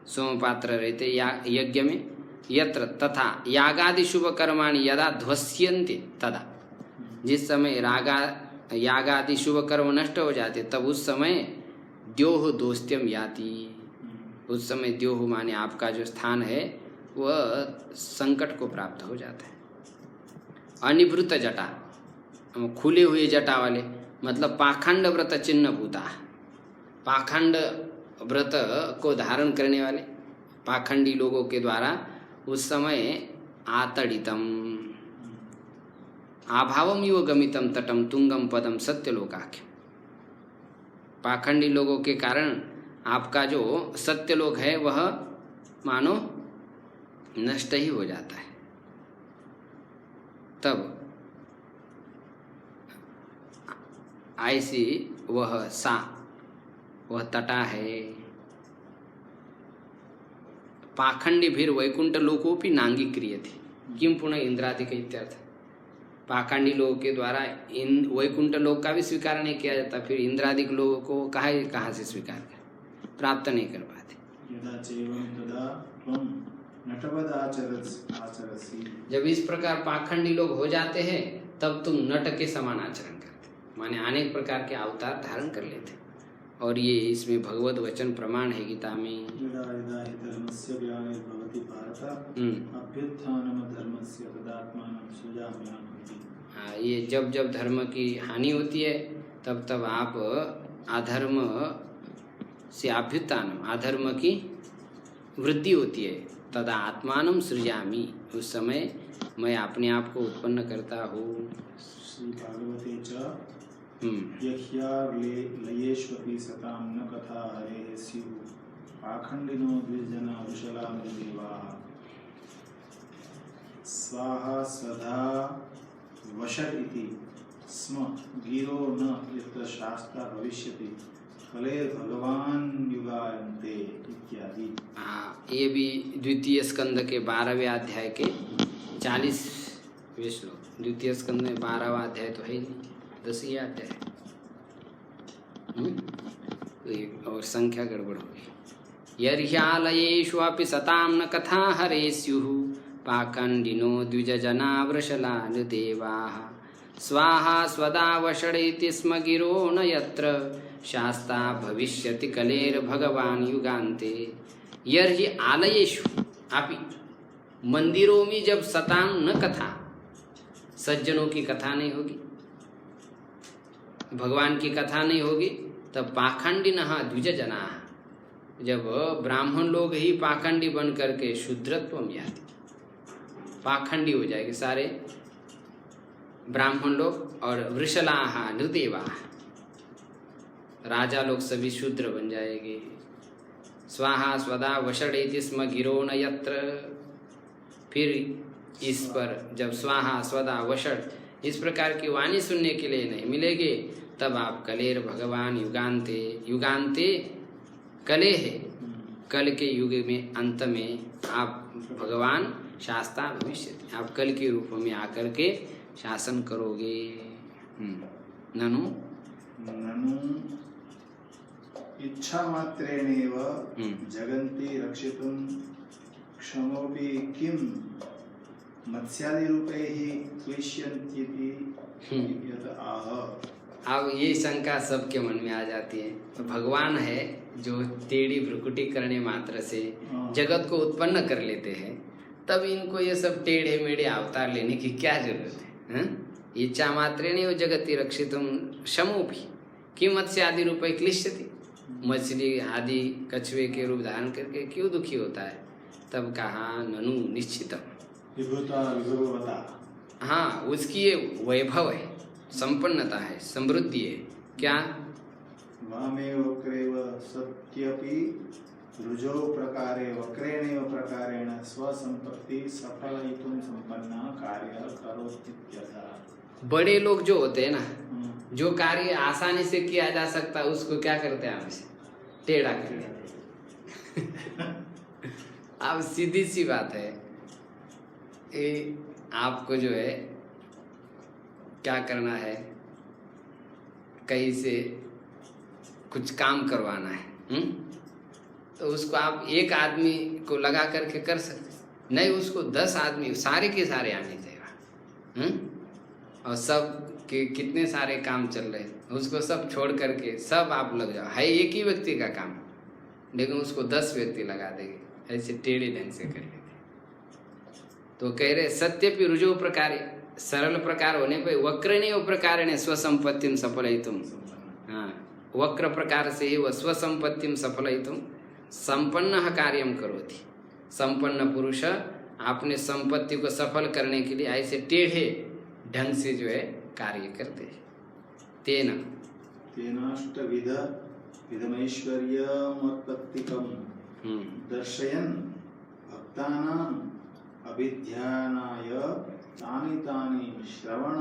सोमपात्र रहते यज्ञ में। यत्र तथा यागादि शुभ कर्माणि यदा ध्वस्यन्ते तदा, जिस समय यागादि शुभ कर्म नष्ट हो जाते तब उस समय द्योह दोस्त्यम याति। उस समय द्योह माने आपका जो स्थान है वह संकट को प्राप्त हो जाता है। अनिवृत्त जटा, खुले हुए जटा वाले, मतलब पाखंड व्रत चिन्ह भूता, पाखंड व्रत को धारण करने वाले पाखंडी लोगों के द्वारा उस समय आतड़ितम आभावम युव गमितम तटम तुंगम पदम सत्यलोकाख्य, पाखंडी लोगों के कारण आपका जो सत्यलोक है वह मानो नष्ट ही हो जाता है। तब ऐसी वह तटा है। पाखंडी भीर वैकुंठ लोकोपि नांगी क्रियते किम पुनः इंद्रादिक इत्यर्थ। पाखंडी लोगों के द्वारा इन वैकुंठ लोक का भी स्वीकार नहीं किया जाता, फिर इंद्रादिक लोगों को कहाँ से स्वीकार कर, प्राप्त नहीं कर पाते। यदा चैवं तदा त्वं नटवद आचरसि, जब इस प्रकार पाखंडी लोग हो जाते हैं तब तुम नट के समान आचरण करते, माने अनेक प्रकार के अवतार धारण कर लेते। और ये इसमें भगवत वचन प्रमाण है गीता में। यदा यदा हि धर्मस्य ग्लानिर्भवति भारत अभ्युत्थानं धर्मस्य तदात्मानं सृजाम्यहम् इति। हाँ, ये जब जब धर्म की हानि होती है तब तब आप अधर्म से अभ्युत्थान, अधर्म की वृद्धि होती है, तदा आत्मानं सृजामि, उस समय मैं अपने आप को उत्पन्न करता हूँ। श्री भागवते च यह्यार्लेयेष्वपि सतां न कथा हरेः स्युः पाखण्डिनो द्विजना वृषलामृदेवाः स्वाहा स्वधा वषट् इति स्म गिरो न यत्र शास्त्रा भविष्यति कलेर्भगवान् युगायन्ते इत्यादि। ये भी द्वितीय स्कंद के 12वें अध्याय के 40वें श्लोक। द्वितीय स्कंद में 12वां अध्याय तो है ही नहीं, 10 अध्याय तो और संख्या गड़बड़ हो गई। यर्ह्यालयेषु अपि सतां न कथा हरे स्युः पाखण्डिनो द्विजना वृषलानुदेवाः स्वाहा स्वदा वषडेति स्म गिरो न यत्र शास्ता भविष्यति कलेर्भगवान् युगान्ते। यर्हि आलयेषु अपि, मंदिरों में जब सतां न कथा, सज्जनों की कथा नहीं होगी, भगवान की कथा नहीं होगी, तब पाखंडिनः द्विजजनाः, जब ब्राह्मण लोग ही पाखंडी बन करके शूद्रत्वम याति, पाखंडी हो जाएंगे सारे ब्राह्मण लोग, और वृषलाः नृदेवाः, राजा लोग सभी शूद्र बन जाएंगे। स्वाहा स्वदा वषडेति स्म गिरो न यत्र, फिर इस पर जब स्वाहा स्वदा वषड इस प्रकार की वाणी सुनने के लिए नहीं मिलेगी, तब आप कलेर भगवान युगान्ते, युगान्ते कले है, कल के युग में अंत में आप भगवान शास्ता भविष्य, आप कल के रूप में आकर के शासन करोगे। ननु ननु इच्छा मात्रेणेव जगन्ति रक्षितुं क्षमोपि किं मत्स्यादि रूपे ही क्लिश्यन्तीति यत् आह। अब ये शंका सबके मन में आ जाती है, तो भगवान है जो टेढ़ी भ्रुकुटी करने मात्र से जगत को उत्पन्न कर लेते हैं, तब इनको ये सब टेढ़े मेढ़े अवतार लेने की क्या जरूरत है? इच्छा मात्रे नहीं वो जगति रक्षितुम शमो भी कि मत्स्य आदि रूपये क्लिश्यति, मछली आदि कछुए के रूप धारण करके क्यों दुखी होता है? तब कहा ननु निश्चितम, हाँ उसकी ये वैभव है, संपन्नता है, समृद्धि है। क्या वामेव वक्रेव सत्यपि रुजो प्रकारे वक्रेणेव प्रकारेण स्वसंपत्ति सफलयितुं संपन्ना कार्य करोतीत्यर्थः। बड़े लोग जो होते हैं ना, जो कार्य आसानी से किया जा सकता है उसको क्या करते हैं? हमसे टेढ़ा कर देते। अब सीधी सी बात है, ये आपको जो है क्या करना है, कहीं से कुछ काम करवाना है, तो उसको आप एक आदमी को लगा करके कर सकते नहीं, उसको 10 आदमी सारे के सारे आने चाहिए। और सब के कितने सारे काम चल रहे हैं, उसको सब छोड़ करके सब आप लग जाओ, है एक ही व्यक्ति का काम, लेकिन उसको 10 व्यक्ति लगा देंगे, ऐसे टेढ़े ढंग से कर लेते। तो कह रहे सत्य भी रुझो प्रकार, सरल प्रकार होने पे वक्र नहीं, वो प्रकार ने स्वसंपत्तिम सफलयितुम। हाँ, वक्र प्रकार से ही वह स्वसंपत्तिम सफलयितुम संपन्न कार्यम करोति। संपन्न पुरुष अपने संपत्ति को सफल करने के लिए ऐसे टेढ़े ढंग से जो है कार्य करते हैं। तेना तेनाष्टविध विधमैश्वर्यमत्पत्तिकं दर्शयन् भक्तानाम् अभिध्यानाय तानि तानि श्रवण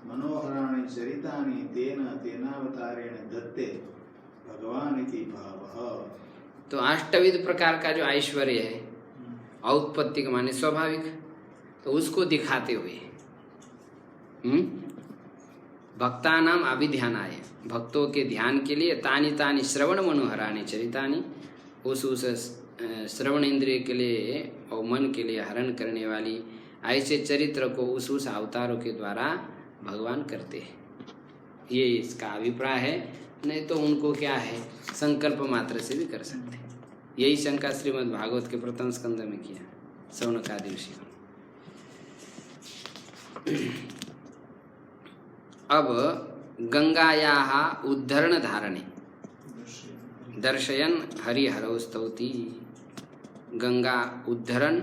मनोहराणि चरितानि तेन तेनावतारेण दत्ते भगवान इति भावः। तो अष्टविध प्रकार का जो ऐश्वर्य है, औत्पत्तिक माने स्वाभाविक, तो उसको दिखाते हुए भक्तानाम अभिध्यानाय, भक्तों के ध्यान के लिए तानि तानि श्रवण मनोहराणि चरितानि, उस श्रवण इंद्रिय के लिए और मन के लिए हरण करने वाली ऐसे चरित्र को उस अवतारों के द्वारा भगवान करते हैं। ये इसका अभिप्राय है, नहीं तो उनको क्या है संकल्प मात्र से भी कर सकते हैं। यही शंका श्रीमद् भागवत के प्रथम स्कंद में किया शौनकादि ऋषि। अब गंगायाः उद्धरण धारणे दर्शयन हरिहरौ स्तौति। गंगा उद्धरण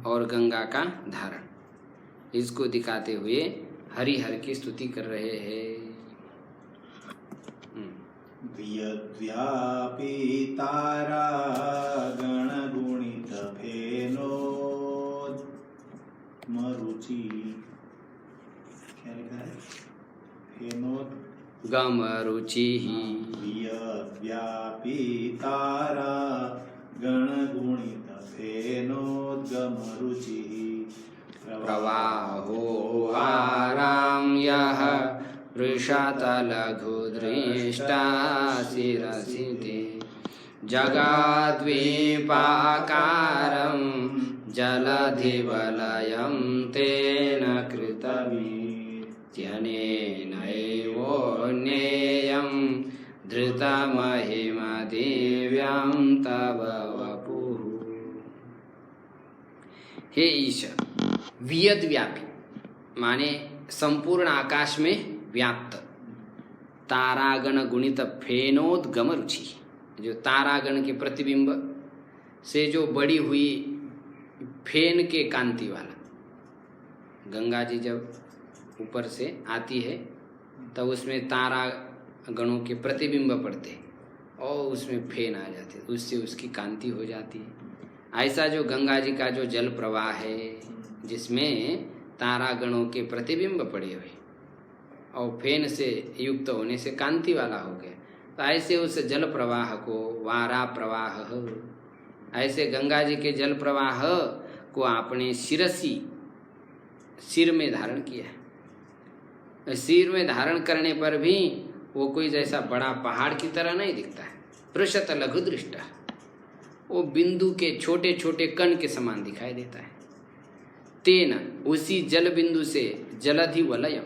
और गंगा का धारण, इसको दिखाते हुए हरिहर की स्तुति कर रहे हैं। यद्व्यापी तारा गणगुणित फेनोद्गमरुचि, क्या लिखा है? गमरुचि। यद्व्यापी तारा गणगुणित फेनोद्गमरुचि प्रवाहो वारां यः वृषातलघुदृष्टा शिरसिते जगाद्वीपाकारं जलधिवलयं तेन कृतवीर्यनेनैवोन्नेयं धृतमहिमदिव्यं तव वपुः। हे ईश, वियद व्यापी माने संपूर्ण आकाश में व्याप्त, तारागण गुणित फेनोद्गम रुचि, जो तारागण के प्रतिबिंब से जो बड़ी हुई फेन के कांति वाला, गंगा जी जब ऊपर से आती है तब उसमें तारा गणों के प्रतिबिंब पड़ते और उसमें फेन आ जाते, उससे उसकी कांति हो जाती है। ऐसा जो गंगा जी का जो जल प्रवाह है जिसमें तारा गणों के प्रतिबिंब पड़े हुए और फेन से युक्त होने से कांति वाला हो गया, तो ऐसे उस जल प्रवाह को वारा प्रवाह, ऐसे गंगा जी के जल प्रवाह को आपने शिरसी, सिर में धारण किया। सिर में धारण करने पर भी वो कोई जैसा बड़ा पहाड़ की तरह नहीं दिखता है। पृषत लघु दृष्टा, वो बिंदु के छोटे छोटे कण के समान दिखाई देता है। तेन, उसी जल बिंदु से जलधि वलय,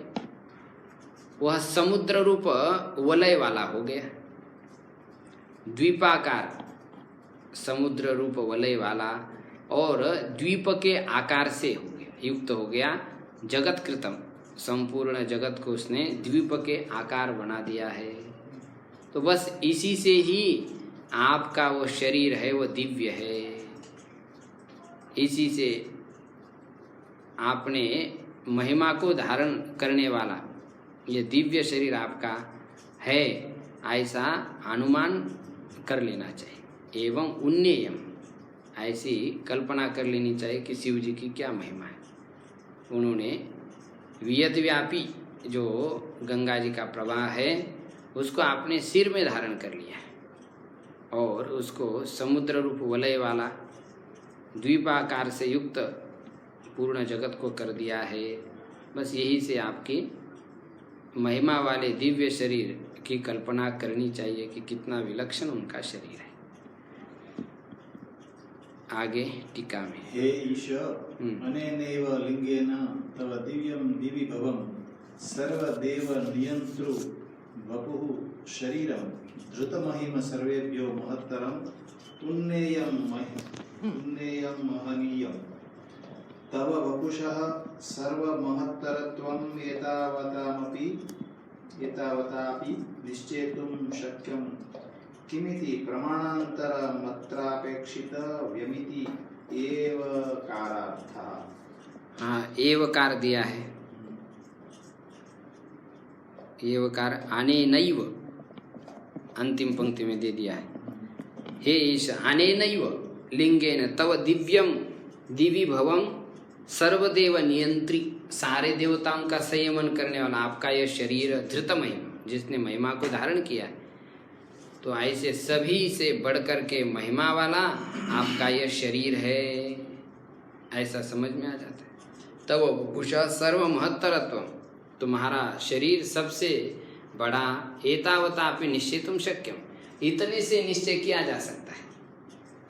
वह समुद्र रूप वलय वाला हो गया। द्वीपाकार समुद्र रूप वलय वाला और द्वीप के आकार से हो गया, युक्त हो गया। जगत कृतम, संपूर्ण जगत को उसने द्वीप के आकार बना दिया है। तो बस इसी से ही आपका वो शरीर है वो दिव्य है। इसी से आपने महिमा को धारण करने वाला ये दिव्य शरीर आपका है, ऐसा अनुमान कर लेना चाहिए। एवं उन्नेयम, ऐसी कल्पना कर लेनी चाहिए कि शिव जी की क्या महिमा है। उन्होंने वियद्व्यापी जो गंगा जी का प्रवाह है उसको आपने सिर में धारण कर लिया है और उसको समुद्र रूप वलय वाला द्वीपाकार से युक्त पूर्ण जगत को कर दिया है। बस यही से आपकी महिमा वाले दिव्य शरीर की कल्पना करनी चाहिए कि कितना विलक्षण उनका शरीर है। आगे टीका में, हे ईश, अनेनैव लिंगेन तव दिव्यं दिवि भवं सर्वदेव नियंत्रु वपुः शरीरं धृतमहिम सर्वेभ्यो महत्तरं पुण्येयं महनीयं तव वपुषः सर्वमहत्तरत्वं एतावतापि निश्चेतुं शक्यं किमिति प्रमाणान्तरमत्रापेक्षित व्यमिति एव कारार्थः। हाँ, एवकार दिया है। एवकार आने नैव अंतिम पंक्ति में दे दिया है। हे ईश आने नैव लिंगेन तव दिव्यम दिव्य भवम सर्वदेव नियंत्री, सारे देवताओं का संयमन करने वाला आपका यह शरीर धृत महिमा, जिसने महिमा को धारण किया है, तो ऐसे सभी से बढ़कर के महिमा वाला आपका यह शरीर है, ऐसा समझ में आ जाता है। तब भूषा सर्व महत्तरत्व, तुम्हारा शरीर सबसे बड़ा, एतावतापि निश्चितुम शक्यम, इतने से निश्चय किया जा सकता है।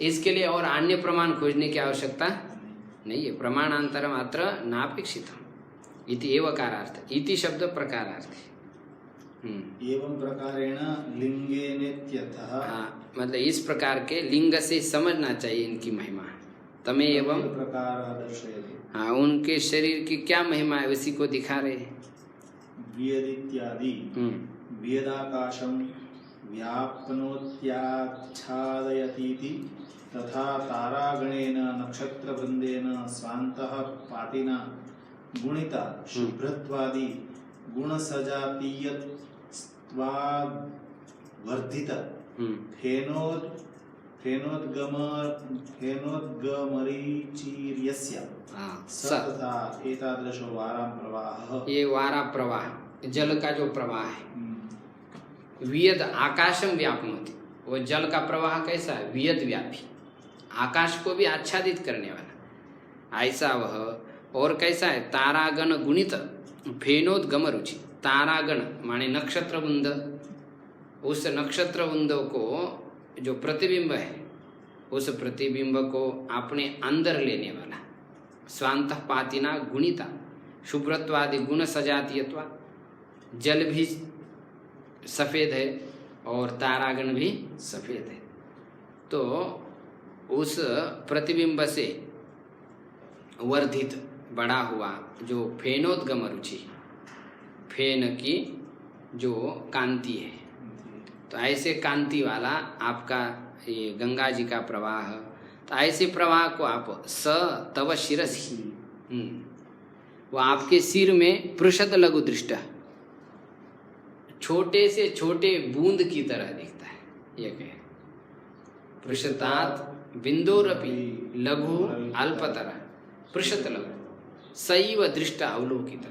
इसके लिए और अन्य प्रमाण खोजने की आवश्यकता नहीं है। प्रमाणांतर मात्र नापेक्षितम इति एवकारार्थ, इति शब्द प्रकारार्थ। एवं प्रकारेण लिंगेनेत्यर्थः। हाँ, मतलब इस प्रकार के लिंग से समझना चाहिए इनकी महिमा। तमे एवं प्रकार दर्शयति। हाँ, उनके शरीर की क्या महिमा है उसी को दिखा रहे। वियदित्यादि वियदाकाशं व्याप्नोत्याच्छादयतीति तथा तारागणेन नक्षत्रवृन्देन स्वान्तः पाटिना गुणिता शुभ्रत्वादि गुणसजातीयत्वाद्वर्धित फेनोद्गमरीचिर्यस्य स तथा एतादृशो वारां प्रवाहः। ये वारा प्रवाह, जल का जो प्रवाह है, वियद आकाशम व्याप्नोति, वो जल का प्रवाह कैसा है, वियद व्यापी, आकाश को भी आच्छादित करने वाला, ऐसा वह। और कैसा है, तारागण गुणित फेनोद्गम रुचि, तारागण माने नक्षत्रवृंद, उस नक्षत्रवृंदों को जो प्रतिबिंब है, उस प्रतिबिंब को अपने अंदर लेने वाला, स्वांत पातिना गुणिता शुभ्रत्वादि गुण सजातीयत्वा, जल भी सफ़ेद है और तारागण भी सफ़ेद है, तो उस प्रतिबिंब से वर्धित बड़ा हुआ जो फेनोद्गम रुचि, फेन की जो कांति है, तो ऐसे कांति वाला आपका ये गंगा जी का प्रवाह, तो ऐसे प्रवाह को आप स तव शिरसि, वो आपके सिर में पृषद लघु दृष्ट, छोटे से छोटे बूंद की तरह दिखता है। ये कहे पृषतात् बिंदोरपि लघु अल्पतर पृषत लघु सैव दृष्ट अवलोकित,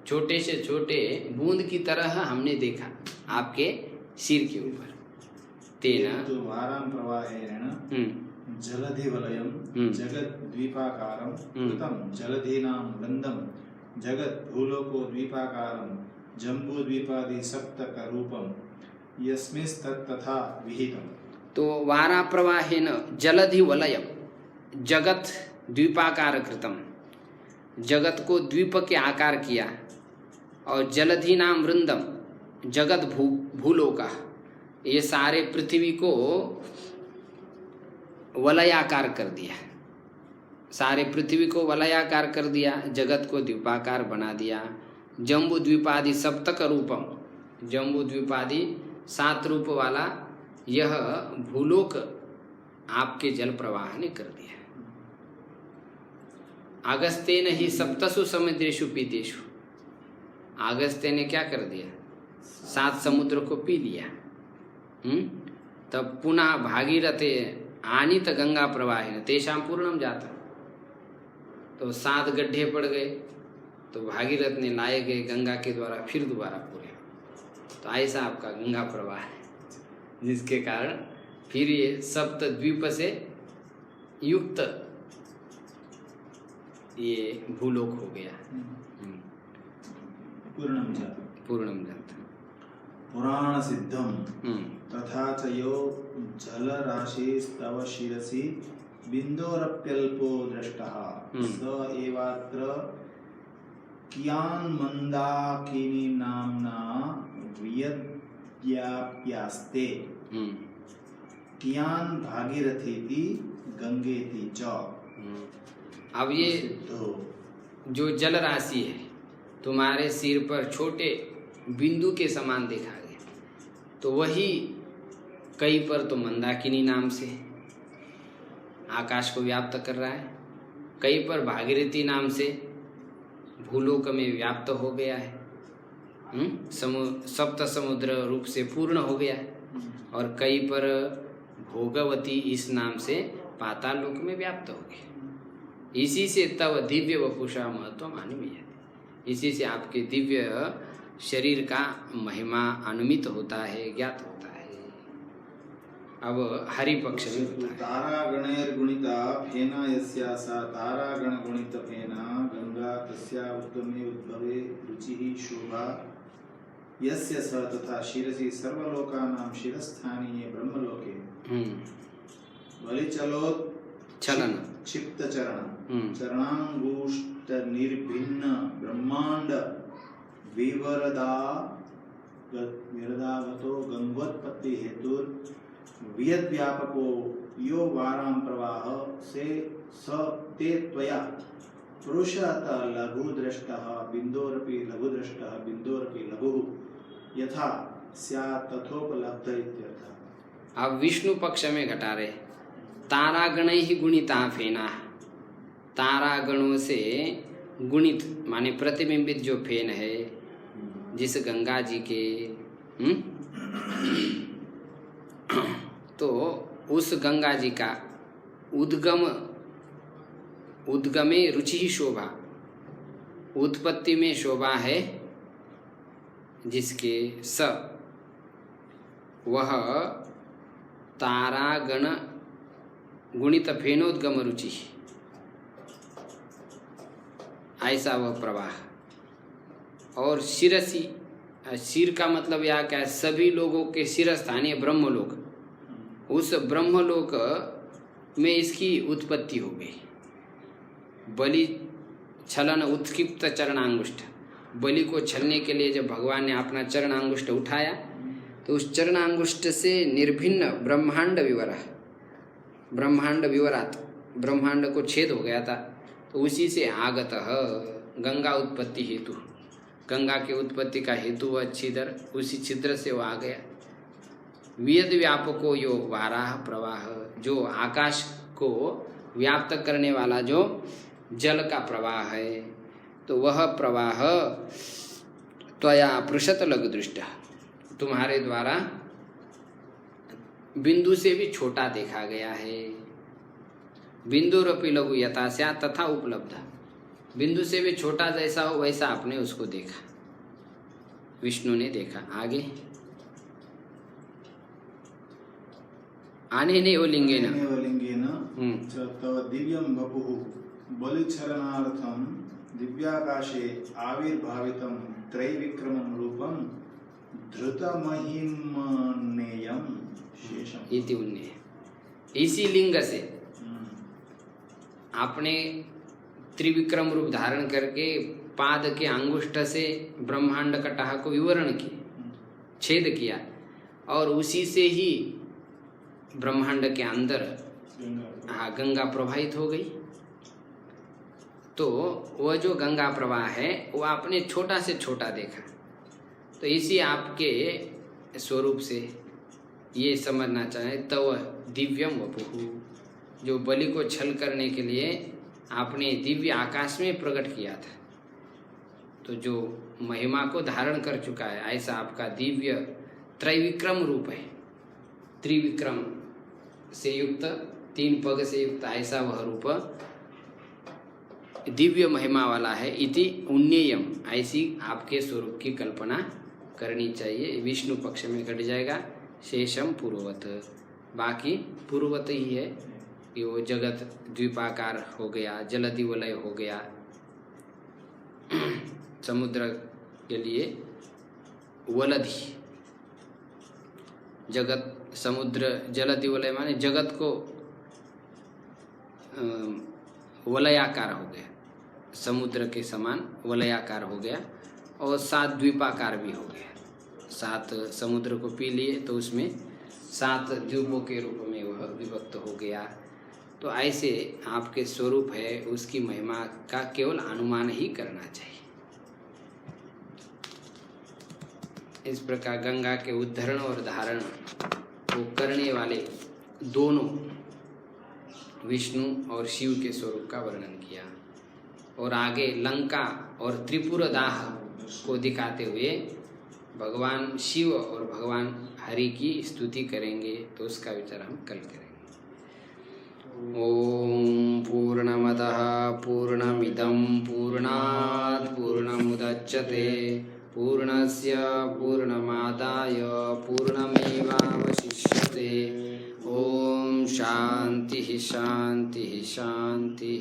छोटे से छोटे बूंद की तरह हमने देखा आपके सिर के ऊपर। तेना वारां प्रवाहेण जलधिवलयं जगद्द्वीपाकारं कृतं जलधीनां वृन्दं जगद्भूलोको द्वीपाकारं जम्बूद्वीपादि सप्तकरूपं यस्मिंस्तथा विहितं। तो वारा प्रवाहेन जलधि वलयम, जगत द्वीपाकार कृतम, जगत को द्वीप के आकार किया, और जलधि नाम वृंदम, जगत भूलोका, ये सारे पृथ्वी को वलयाकार कर दिया, सारे पृथ्वी को वलयाकार कर दिया, जगत को द्वीपाकार बना दिया। जम्बू द्वीपादि सप्तक रूपम, जम्बू द्वीपादि 7 रूप वाला यह भूलोक आपके जल प्रवाह ने कर दिया। अगस्त्येन ही सप्तसु समुद्रेषु पीतेषु, अगस्त्य ने क्या कर दिया, 7 समुद्र को पी लिया। तब पुनः भागीरथे आनीत गंगा प्रवाहेन तेषां पूर्णम जाता, तो 7 गड्ढे पड़ गए, तो भागीरथ ने लाए गए गंगा के द्वारा फिर दोबारा पूरे। तो ऐसा आपका गंगा प्रवाह है, जिसके कारण फिर ये सप्त द्वीप से युक्त ये भूलोक हो गया। पूर्णम जात पुराण सिद्धम तथा च यो जलराशिस्तव शिरसि बिंदोरप्यल्पो दृष्टः स एवात्र कियान् मंदाकिनी नाम्ना वियद्याप्यास्ते कियान् भागीरथीति गंगेति च। अब ये जो जल राशि है तुम्हारे सिर पर छोटे बिंदु के समान देखा गया, तो वही कई पर तो मंदाकिनी नाम से आकाश को व्याप्त कर रहा है, कई पर भागीरथी नाम से भूलोक में व्याप्त हो गया है, सप्त समुद्र रूप से पूर्ण हो गया है, और कई पर भोगवती इस नाम से पाताल लोक में व्याप्त हो गया। इसी से तव दिव्य वपुषा महत्व अनुमीयते, इसी से आपके दिव्य शरीर का महिमा अनुमित होता है, ज्ञात होता है। अब हरि पक्ष में तारागणैर्गुणिता फेना यस्या सा तारागण गुणित फेना गंगा तस्या उद्गमे उद्भवे रुचिः शोभा यस्य स तथा शिरसि सर्वलोकानां शिरस्थानीये ब्रह्मलोके बलिचलोत् चलन क्षिप्त चरण चरणांगुष्ठ निर्भिन्न ब्रह्मांड विरदागतो गंगोत्पत्ति हेतु वियद व्यापको यो वाराम प्रवाह से स ते त्वया पुरुषत लघु दृष्टः बिंदोरपि लघु दृष्टः बिंदोरपि लघु यथा स्यात् तथोपलब्ध इत्यर्थः। अब विष्णु पक्ष में घटा रहे तारागण ही गुणिता फेना, तारागणों से गुणित माने प्रतिबिंबित जो फेन है जिस गंगा जी के तो उस गंगा जी का उद्गमे रुचि ही शोभा, उत्पत्ति में शोभा है जिसके स वह तारागण गुणित फेनोद्गम रुचि, ऐसा वह प्रवाह। और शिरसी, शिर का मतलब यह क्या है, सभी लोगों के शिर स्थानीय ब्रह्मलोक, उस ब्रह्मलोक में इसकी उत्पत्ति हो गई। बलि छलन उत्क्षिप्त चरणांगुष्ठ, बलि को छलने के लिए जब भगवान ने अपना चरणांगुष्ठ उठाया तो उस चरणांगुष्ठ से निर्भिन्न ब्रह्मांड विवरा, ब्रह्मांड विवरात, ब्रह्मांड को छेद हो गया था, तो उसी से आगत गंगा उत्पत्ति हेतु, गंगा के उत्पत्ति का हेतु वह छिद्र, उसी छिद्र से वो आ गया। वियद व्यापको यो वाराह प्रवाह, जो आकाश को व्याप्त करने वाला जो जल का प्रवाह है, तो वह प्रवाह त्वया पृषत लघु दृष्ट, तुम्हारे द्वारा बिंदु से भी छोटा देखा गया है। बिंदुरपि लघु यथा स्यात् तथा उपलब्ध, बिंदु से भी छोटा जैसा हो वैसा आपने उसको देखा, विष्णु ने देखा। आगे आनेनेव लिंगेन तव दिव्यं वपुः बलिचरणार्थं दिव्याकाशे आविर्भावितं त्रैविक्रमं रूपं धृतमहिमनेयं शेषम् इति उन्नेय। इसी लिंग से आपने त्रिविक्रम रूप धारण करके पाद के अंगुष्ठ से ब्रह्मांड कटह को विवरण किया, छेद किया, और उसी से ही ब्रह्मांड के अंदर गंगा प्रवाहित हो गई। तो वह जो गंगा प्रवाह है वो आपने छोटा से छोटा देखा, तो इसी आपके स्वरूप से ये समझना चाहे तव दिव्यम वपुः, जो बलि को छल करने के लिए आपने दिव्य आकाश में प्रकट किया था, तो जो महिमा को धारण कर चुका है, ऐसा आपका दिव्य त्रैविक्रम रूप है, त्रिविक्रम से युक्त, 3 पग से युक्त ऐसा वह रूप दिव्य महिमा वाला है। इति उन्नेयम, ऐसी आपके स्वरूप की कल्पना करनी चाहिए। विष्णु पक्ष में घट जाएगा। शेषम पूर्ववत, बाकी पूर्ववत ही है कि वो जगत द्वीपाकार हो गया, जलधि वलय हो गया, समुद्र के लिए वलधि, जगत समुद्र जलधि वलय माने जगत को वलयाकार हो गया, समुद्र के समान वलयाकार हो गया, और 7 द्वीपाकार भी हो गया। 7 समुद्र को पी लिए तो उसमें 7 द्वीपों के रूप में वह विभक्त हो गया। तो ऐसे आपके स्वरूप है, उसकी महिमा का केवल अनुमान ही करना चाहिए। इस प्रकार गंगा के उद्धरण और धारण को करने वाले दोनों विष्णु और शिव के स्वरूप का वर्णन किया, और आगे लंका और त्रिपुरदाह को दिखाते हुए भगवान शिव और भगवान हरि की स्तुति करेंगे। तो उसका विचार हम कल करेंगे। ओम पूर्णमदः पूर्णमिदं पूर्णात् पूर्णमुदच्यते पूर्णस्य पूर्णमादाय पूर्णमेवावशिष्यते। ओम शांति शांति शांति।